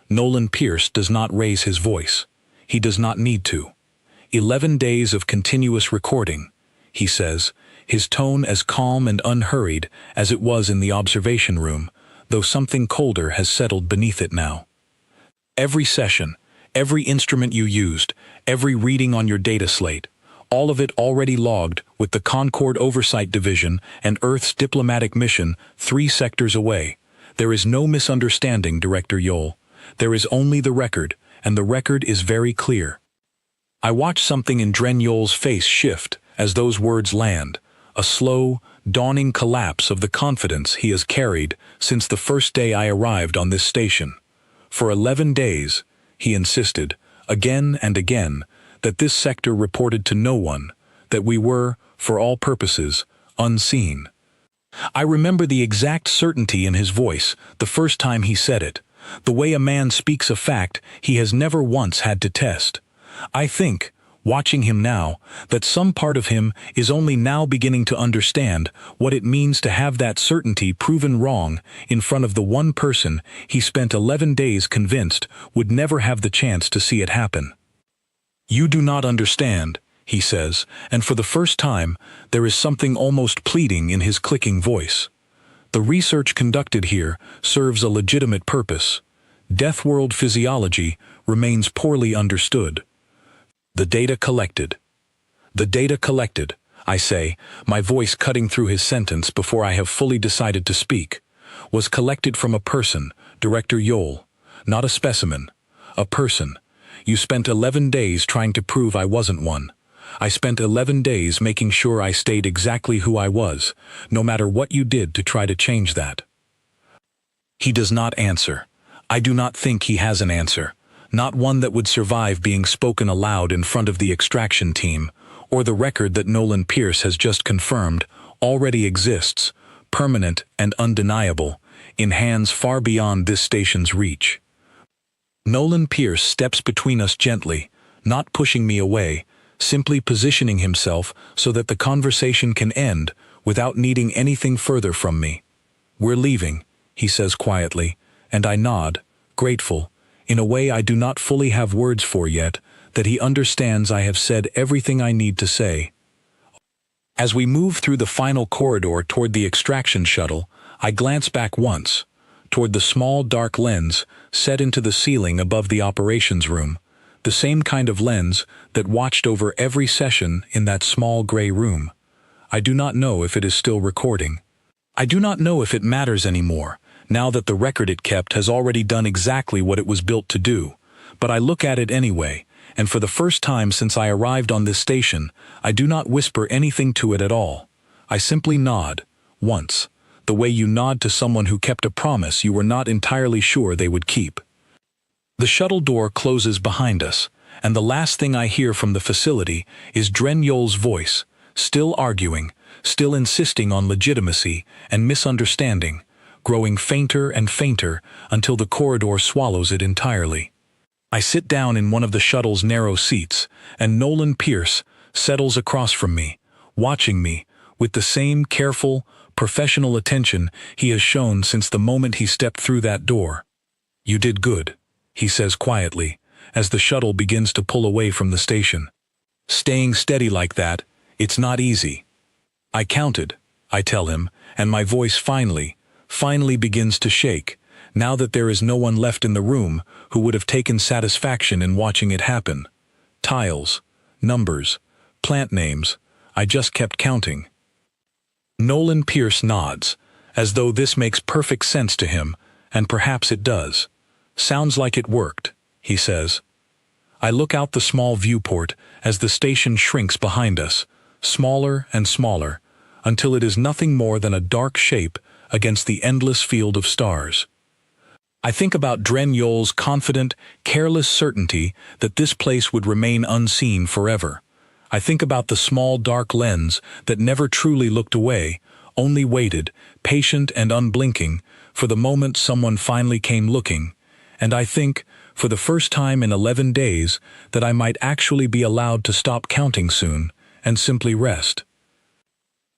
Nolan Pierce does not raise his voice. He does not need to. 11 days of continuous recording, he says, his tone as calm and unhurried as it was in the observation room, though something colder has settled beneath it now. Every session, every instrument you used, every reading on your data slate, all of it already logged with the Concord Oversight Division and Earth's diplomatic mission 3 sectors away. There is no misunderstanding, Director Yole. There is only the record, and the record is very clear. I watch something in Deathworld's face shift as those words land, a slow, dawning collapse of the confidence he has carried since the first day I arrived on this station. For 11 days, he insisted, again and again, that this sector reported to no one, that we were, for all purposes, unseen. I remember the exact certainty in his voice the first time he said it, the way a man speaks a fact he has never once had to test. I think, watching him now, that some part of him is only now beginning to understand what it means to have that certainty proven wrong in front of the one person he spent 11 days convinced would never have the chance to see it happen. You do not understand, he says, and for the first time, there is something almost pleading in his clicking voice. The research conducted here serves a legitimate purpose. Deathworld physiology remains poorly understood. The data collected. The data collected, I say, my voice cutting through his sentence before I have fully decided to speak, was collected from a person, Director Yole, not a specimen, a person. You spent 11 days trying to prove I wasn't one. I spent 11 days making sure I stayed exactly who I was, no matter what you did to try to change that. He does not answer. I do not think he has an answer, not one that would survive being spoken aloud in front of the extraction team, or the record that Nolan Pierce has just confirmed already exists, permanent and undeniable, in hands far beyond this station's reach. Nolan Pierce steps between us gently, not pushing me away, simply positioning himself so that the conversation can end without needing anything further from me. We're leaving, he says quietly, and I nod, grateful, in a way I do not fully have words for yet, that he understands I have said everything I need to say. As we move through the final corridor toward the extraction shuttle, I glance back once, toward the small dark lens set into the ceiling above the operations room, the same kind of lens that watched over every session in that small gray room. I do not know if it is still recording. I do not know if it matters anymore, now that the record it kept has already done exactly what it was built to do, but I look at it anyway, and for the first time since I arrived on this station, I do not whisper anything to it at all. I simply nod, once, the way you nod to someone who kept a promise you were not entirely sure they would keep. The shuttle door closes behind us, and the last thing I hear from the facility is Deathworld's voice, still arguing, still insisting on legitimacy and misunderstanding, growing fainter and fainter until the corridor swallows it entirely. I sit down in one of the shuttle's narrow seats, and Nolan Pierce settles across from me, watching me, with the same careful, professional attention he has shown since the moment he stepped through that door. "You did good," he says quietly, as the shuttle begins to pull away from the station. "Staying steady like that, it's not easy." "I counted," I tell him, and my voice finally begins to shake, now that there is no one left in the room who would have taken satisfaction in watching it happen. Tiles, numbers, plant names, I just kept counting. Nolan Pierce nods, as though this makes perfect sense to him, and perhaps it does. "Sounds like it worked," he says. I look out the small viewport as the station shrinks behind us, smaller and smaller, until it is nothing more than a dark shape against the endless field of stars. I think about Dren Yol's confident, careless certainty that this place would remain unseen forever. I think about the small dark lens that never truly looked away, only waited, patient and unblinking, for the moment someone finally came looking, and I think, for the first time in 11 days, that I might actually be allowed to stop counting soon, and simply rest.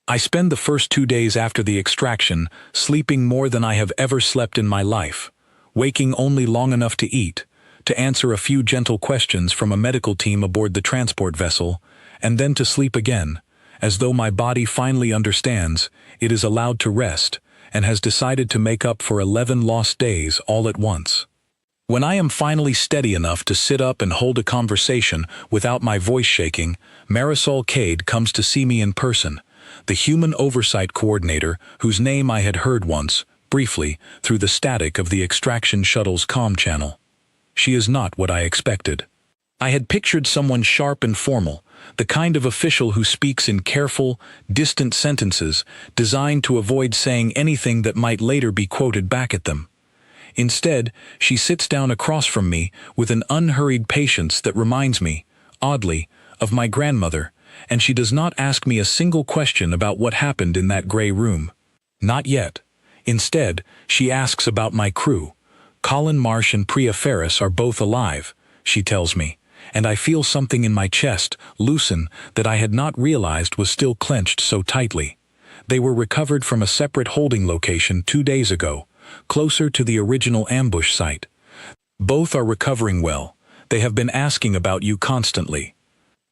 I spend the first 2 days after the extraction sleeping more than I have ever slept in my life, waking only long enough to eat, to answer a few gentle questions from a medical team aboard the transport vessel, and then to sleep again, as though my body finally understands it is allowed to rest and has decided to make up for 11 lost days all at once. When I am finally steady enough to sit up and hold a conversation without my voice shaking, Marisol Cade comes to see me in person, the human oversight coordinator whose name I had heard once, briefly, through the static of the extraction shuttle's comm channel. She is not what I expected. I had pictured someone sharp and formal, the kind of official who speaks in careful, distant sentences designed to avoid saying anything that might later be quoted back at them. Instead, she sits down across from me with an unhurried patience that reminds me, oddly, of my grandmother, and she does not ask me a single question about what happened in that gray room. Not yet. Instead, she asks about my crew. Colin Marsh and Priya Ferris are both alive, she tells me, and I feel something in my chest loosen that I had not realized was still clenched so tightly. They were recovered from a separate holding location 2 days ago, closer to the original ambush site. Both are recovering well. They have been asking about you constantly.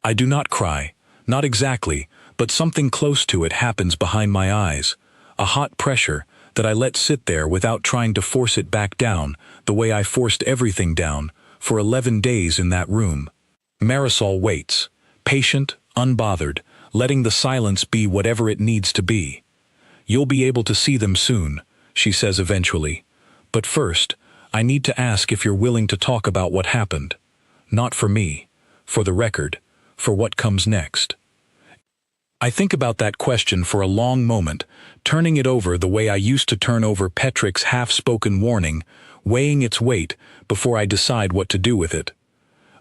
I do not cry, not exactly, but something close to it happens behind my eyes, a hot pressure that I let sit there without trying to force it back down, the way I forced everything down, for 11 days in that room. Marisol waits, patient, unbothered, letting the silence be whatever it needs to be. "You'll be able to see them soon," she says eventually. "But first, I need to ask if you're willing to talk about what happened. Not for me, for the record, for what comes next." I think about that question for a long moment, turning it over the way I used to turn over Petrick's half-spoken warning, weighing its weight before I decide what to do with it.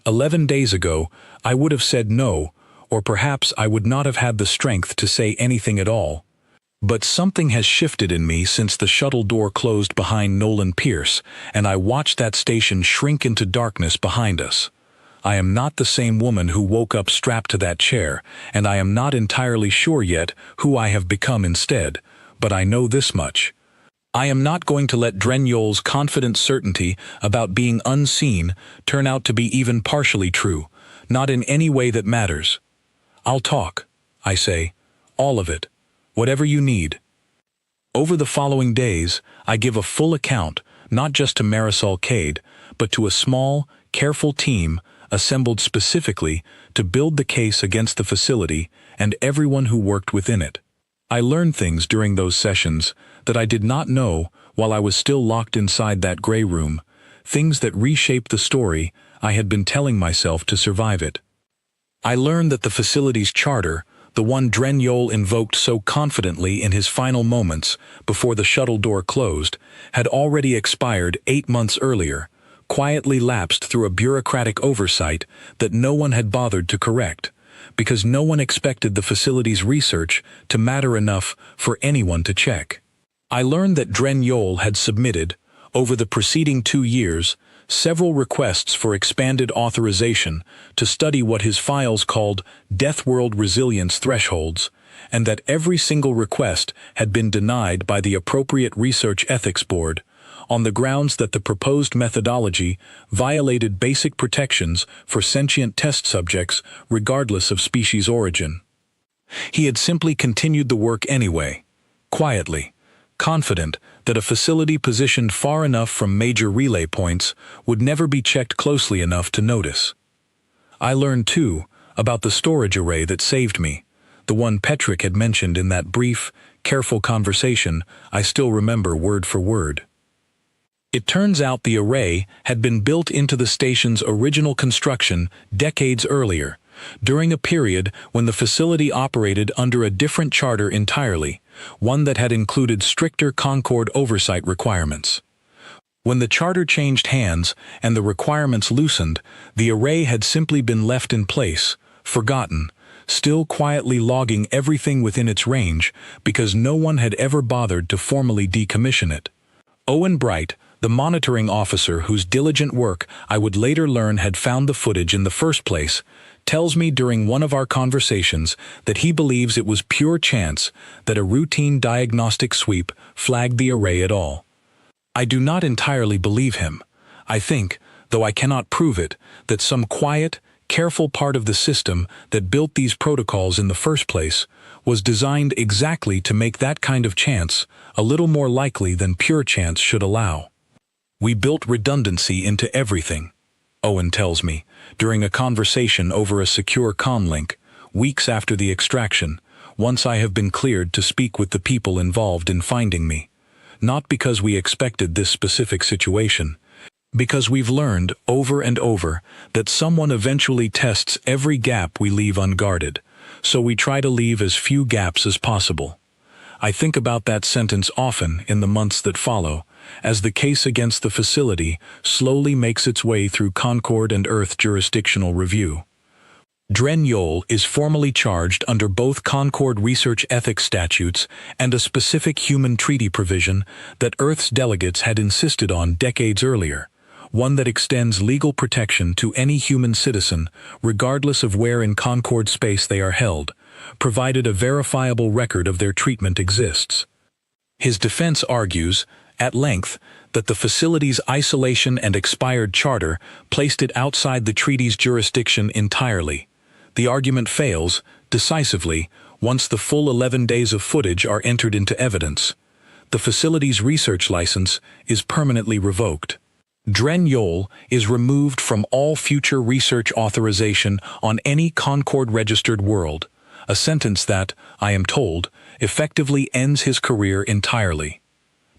11 days ago, I would have said no, or perhaps I would not have had the strength to say anything at all. But something has shifted in me since the shuttle door closed behind Nolan Pierce, and I watched that station shrink into darkness behind us. I am not the same woman who woke up strapped to that chair, and I am not entirely sure yet who I have become instead, but I know this much. I am not going to let Dren Yol's confident certainty about being unseen turn out to be even partially true, not in any way that matters. "I'll talk," I say, "all of it, whatever you need." Over the following days, I give a full account, not just to Marisol Cade, but to a small, careful team assembled specifically to build the case against the facility and everyone who worked within it. I learned things during those sessions that I did not know while I was still locked inside that gray room, things that reshaped the story I had been telling myself to survive it. I learned that the facility's charter, the one Dren Yol invoked so confidently in his final moments before the shuttle door closed, had already expired 8 months earlier, quietly lapsed through a bureaucratic oversight that no one had bothered to correct, because no one expected the facility's research to matter enough for anyone to check. I learned that Dren Yol had submitted, over the preceding 2 years, several requests for expanded authorization to study what his files called Deathworld resilience thresholds, and that every single request had been denied by the appropriate research ethics board, on the grounds that the proposed methodology violated basic protections for sentient test subjects regardless of species origin. He had simply continued the work anyway, quietly, confident that a facility positioned far enough from major relay points would never be checked closely enough to notice. I learned, too, about the storage array that saved me, the one Petrick had mentioned in that brief, careful conversation I still remember word for word. It turns out the array had been built into the station's original construction decades earlier, during a period when the facility operated under a different charter entirely, one that had included stricter Concord oversight requirements. When the charter changed hands and the requirements loosened, the array had simply been left in place, forgotten, still quietly logging everything within its range because no one had ever bothered to formally decommission it. Owen Bright, the monitoring officer whose diligent work I would later learn had found the footage in the first place, tells me during one of our conversations that he believes it was pure chance that a routine diagnostic sweep flagged the array at all. I do not entirely believe him. I think, though I cannot prove it, that some quiet, careful part of the system that built these protocols in the first place was designed exactly to make that kind of chance a little more likely than pure chance should allow. We built redundancy into everything, Owen tells me, during a conversation over a secure comm link, weeks after the extraction, once I have been cleared to speak with the people involved in finding me. Not because we expected this specific situation, because we've learned over and over that someone eventually tests every gap we leave unguarded, so we try to leave as few gaps as possible. I think about that sentence often in the months that follow, as the case against the facility slowly makes its way through Concord and Earth jurisdictional review. Dren Yole is formally charged under both Concord research ethics statutes and a specific human treaty provision that Earth's delegates had insisted on decades earlier, one that extends legal protection to any human citizen, regardless of where in Concord space they are held, provided a verifiable record of their treatment exists. His defense argues, at length, that the facility's isolation and expired charter placed it outside the treaty's jurisdiction entirely. The argument fails, decisively, once the full 11 days of footage are entered into evidence. The facility's research license is permanently revoked. Dren Yole is removed from all future research authorization on any Concord-registered world, a sentence that, I am told, effectively ends his career entirely.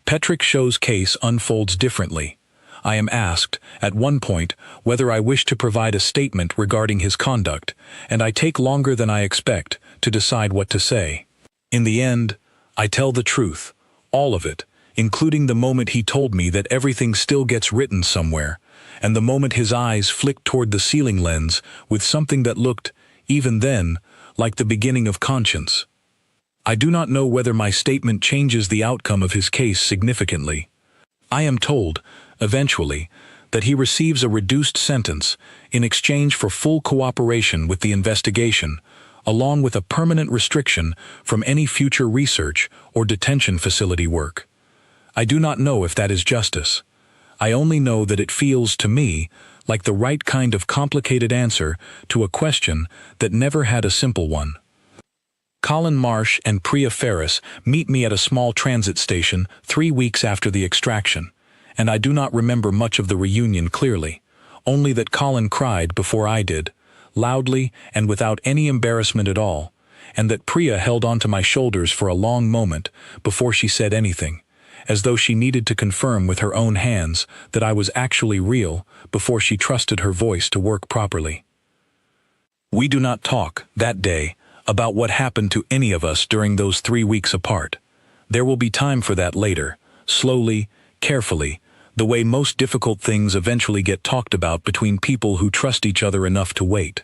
Petrick Show's case unfolds differently. I am asked, at one point, whether I wish to provide a statement regarding his conduct, and I take longer than I expect to decide what to say. In the end, I tell the truth, all of it, including the moment he told me that everything still gets written somewhere, and the moment his eyes flicked toward the ceiling lens with something that looked, even then, like the beginning of conscience. I do not know whether my statement changes the outcome of his case significantly. I am told, eventually, that he receives a reduced sentence in exchange for full cooperation with the investigation, along with a permanent restriction from any future research or detention facility work. I do not know if that is justice. I only know that it feels to me like the right kind of complicated answer to a question that never had a simple one. Colin Marsh and Priya Ferris meet me at a small transit station 3 weeks after the extraction, and I do not remember much of the reunion clearly, only that Colin cried before I did, loudly and without any embarrassment at all, and that Priya held onto my shoulders for a long moment before she said anything, as though she needed to confirm with her own hands that I was actually real before she trusted her voice to work properly. We do not talk, that day, about what happened to any of us during those 3 weeks apart. There will be time for that later, slowly, carefully, the way most difficult things eventually get talked about between people who trust each other enough to wait.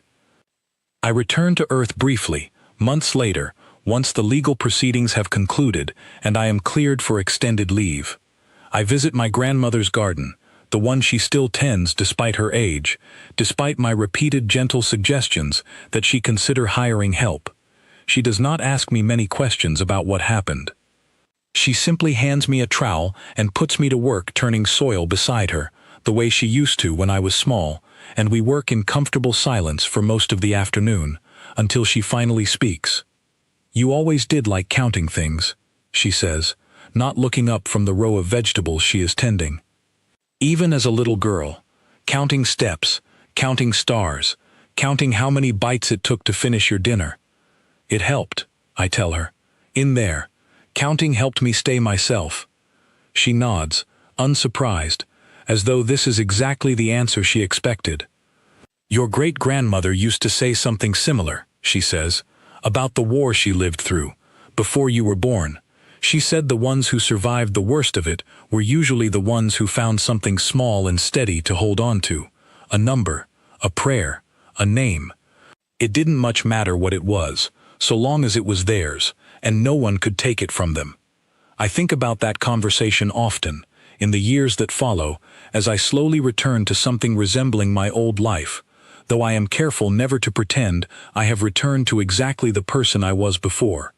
I return to Earth briefly, months later, once the legal proceedings have concluded and I am cleared for extended leave. I visit my grandmother's garden, the one she still tends despite her age, despite my repeated gentle suggestions that she consider hiring help. She does not ask me many questions about what happened. She simply hands me a trowel and puts me to work turning soil beside her, the way she used to when I was small, and we work in comfortable silence for most of the afternoon, until she finally speaks. "You always did like counting things," she says, not looking up from the row of vegetables she is tending. "Even as a little girl, counting steps, counting stars, counting how many bites it took to finish your dinner. It helped," I tell her. "In there, counting helped me stay myself." She nods, unsurprised, as though this is exactly the answer she expected. "Your great-grandmother used to say something similar," she says, "about the war she lived through, before you were born. She said the ones who survived the worst of it were usually the ones who found something small and steady to hold on to. A number, a prayer, a name. It didn't much matter what it was, so long as it was theirs, and no one could take it from them." I think about that conversation often, in the years that follow, as I slowly return to something resembling my old life, though I am careful never to pretend I have returned to exactly the person I was before.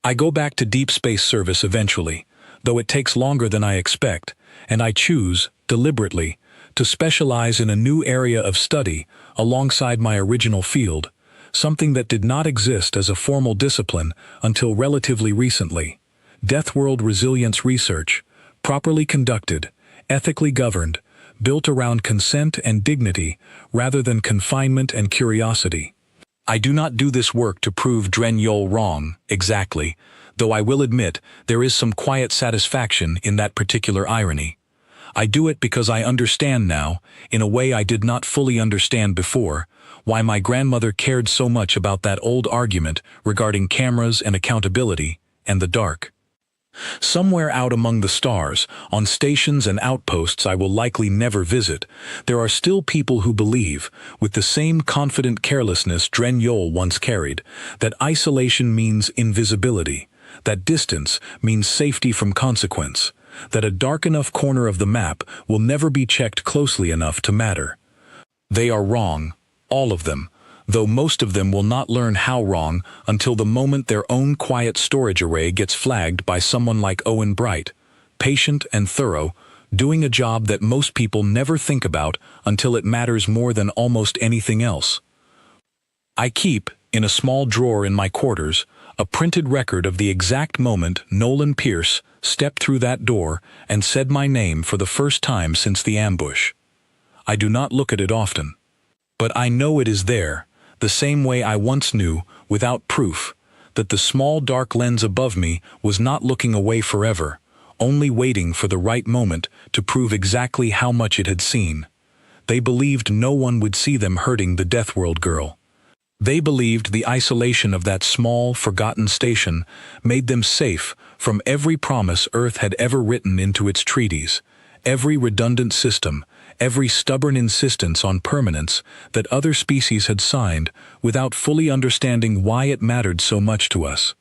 I go back to deep space service eventually, though it takes longer than I expect, and I choose, deliberately, to specialize in a new area of study alongside my original field, something that did not exist as a formal discipline until relatively recently: Deathworld resilience research, properly conducted, ethically governed, built around consent and dignity rather than confinement and curiosity. I do not do this work to prove Dren-Yol wrong, exactly, though I will admit there is some quiet satisfaction in that particular irony. I do it because I understand now, in a way I did not fully understand before, why my grandmother cared so much about that old argument regarding cameras and accountability, and the dark. Somewhere out among the stars, on stations and outposts I will likely never visit, there are still people who believe, with the same confident carelessness Dren-Yol once carried, that isolation means invisibility, that distance means safety from consequence, that a dark enough corner of the map will never be checked closely enough to matter. They are wrong, all of them, though most of them will not learn how wrong until the moment their own quiet storage array gets flagged by someone like Owen Bright, patient and thorough, doing a job that most people never think about until it matters more than almost anything else. I keep, in a small drawer in my quarters, a printed record of the exact moment Nolan Pierce stepped through that door and said my name for the first time since the ambush. I do not look at it often, but I know it is there, the same way I once knew, without proof, that the small dark lens above me was not looking away forever, only waiting for the right moment to prove exactly how much it had seen. They believed no one would see them hurting the Deathworld girl. They believed the isolation of that small, forgotten station made them safe from every promise Earth had ever written into its treaties, every redundant system, every stubborn insistence on permanence that other species had signed without fully understanding why it mattered so much to us.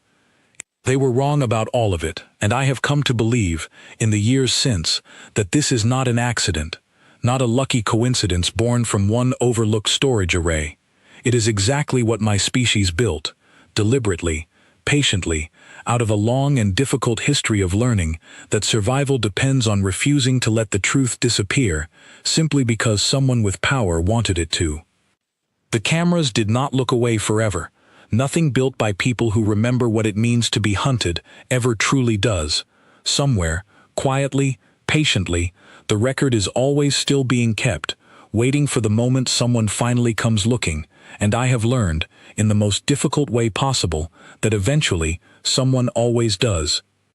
They were wrong about all of it, and I have come to believe, in the years since, that this is not an accident, not a lucky coincidence born from one overlooked storage array. It is exactly what my species built, deliberately, patiently, out of a long and difficult history of learning that survival depends on refusing to let the truth disappear simply because someone with power wanted it to. The cameras did not look away forever. Nothing built by people who remember what it means to be hunted ever truly does. Somewhere, quietly, patiently, the record is always still being kept, waiting for the moment someone finally comes looking, and I have learned, in the most difficult way possible, that eventually, someone always does.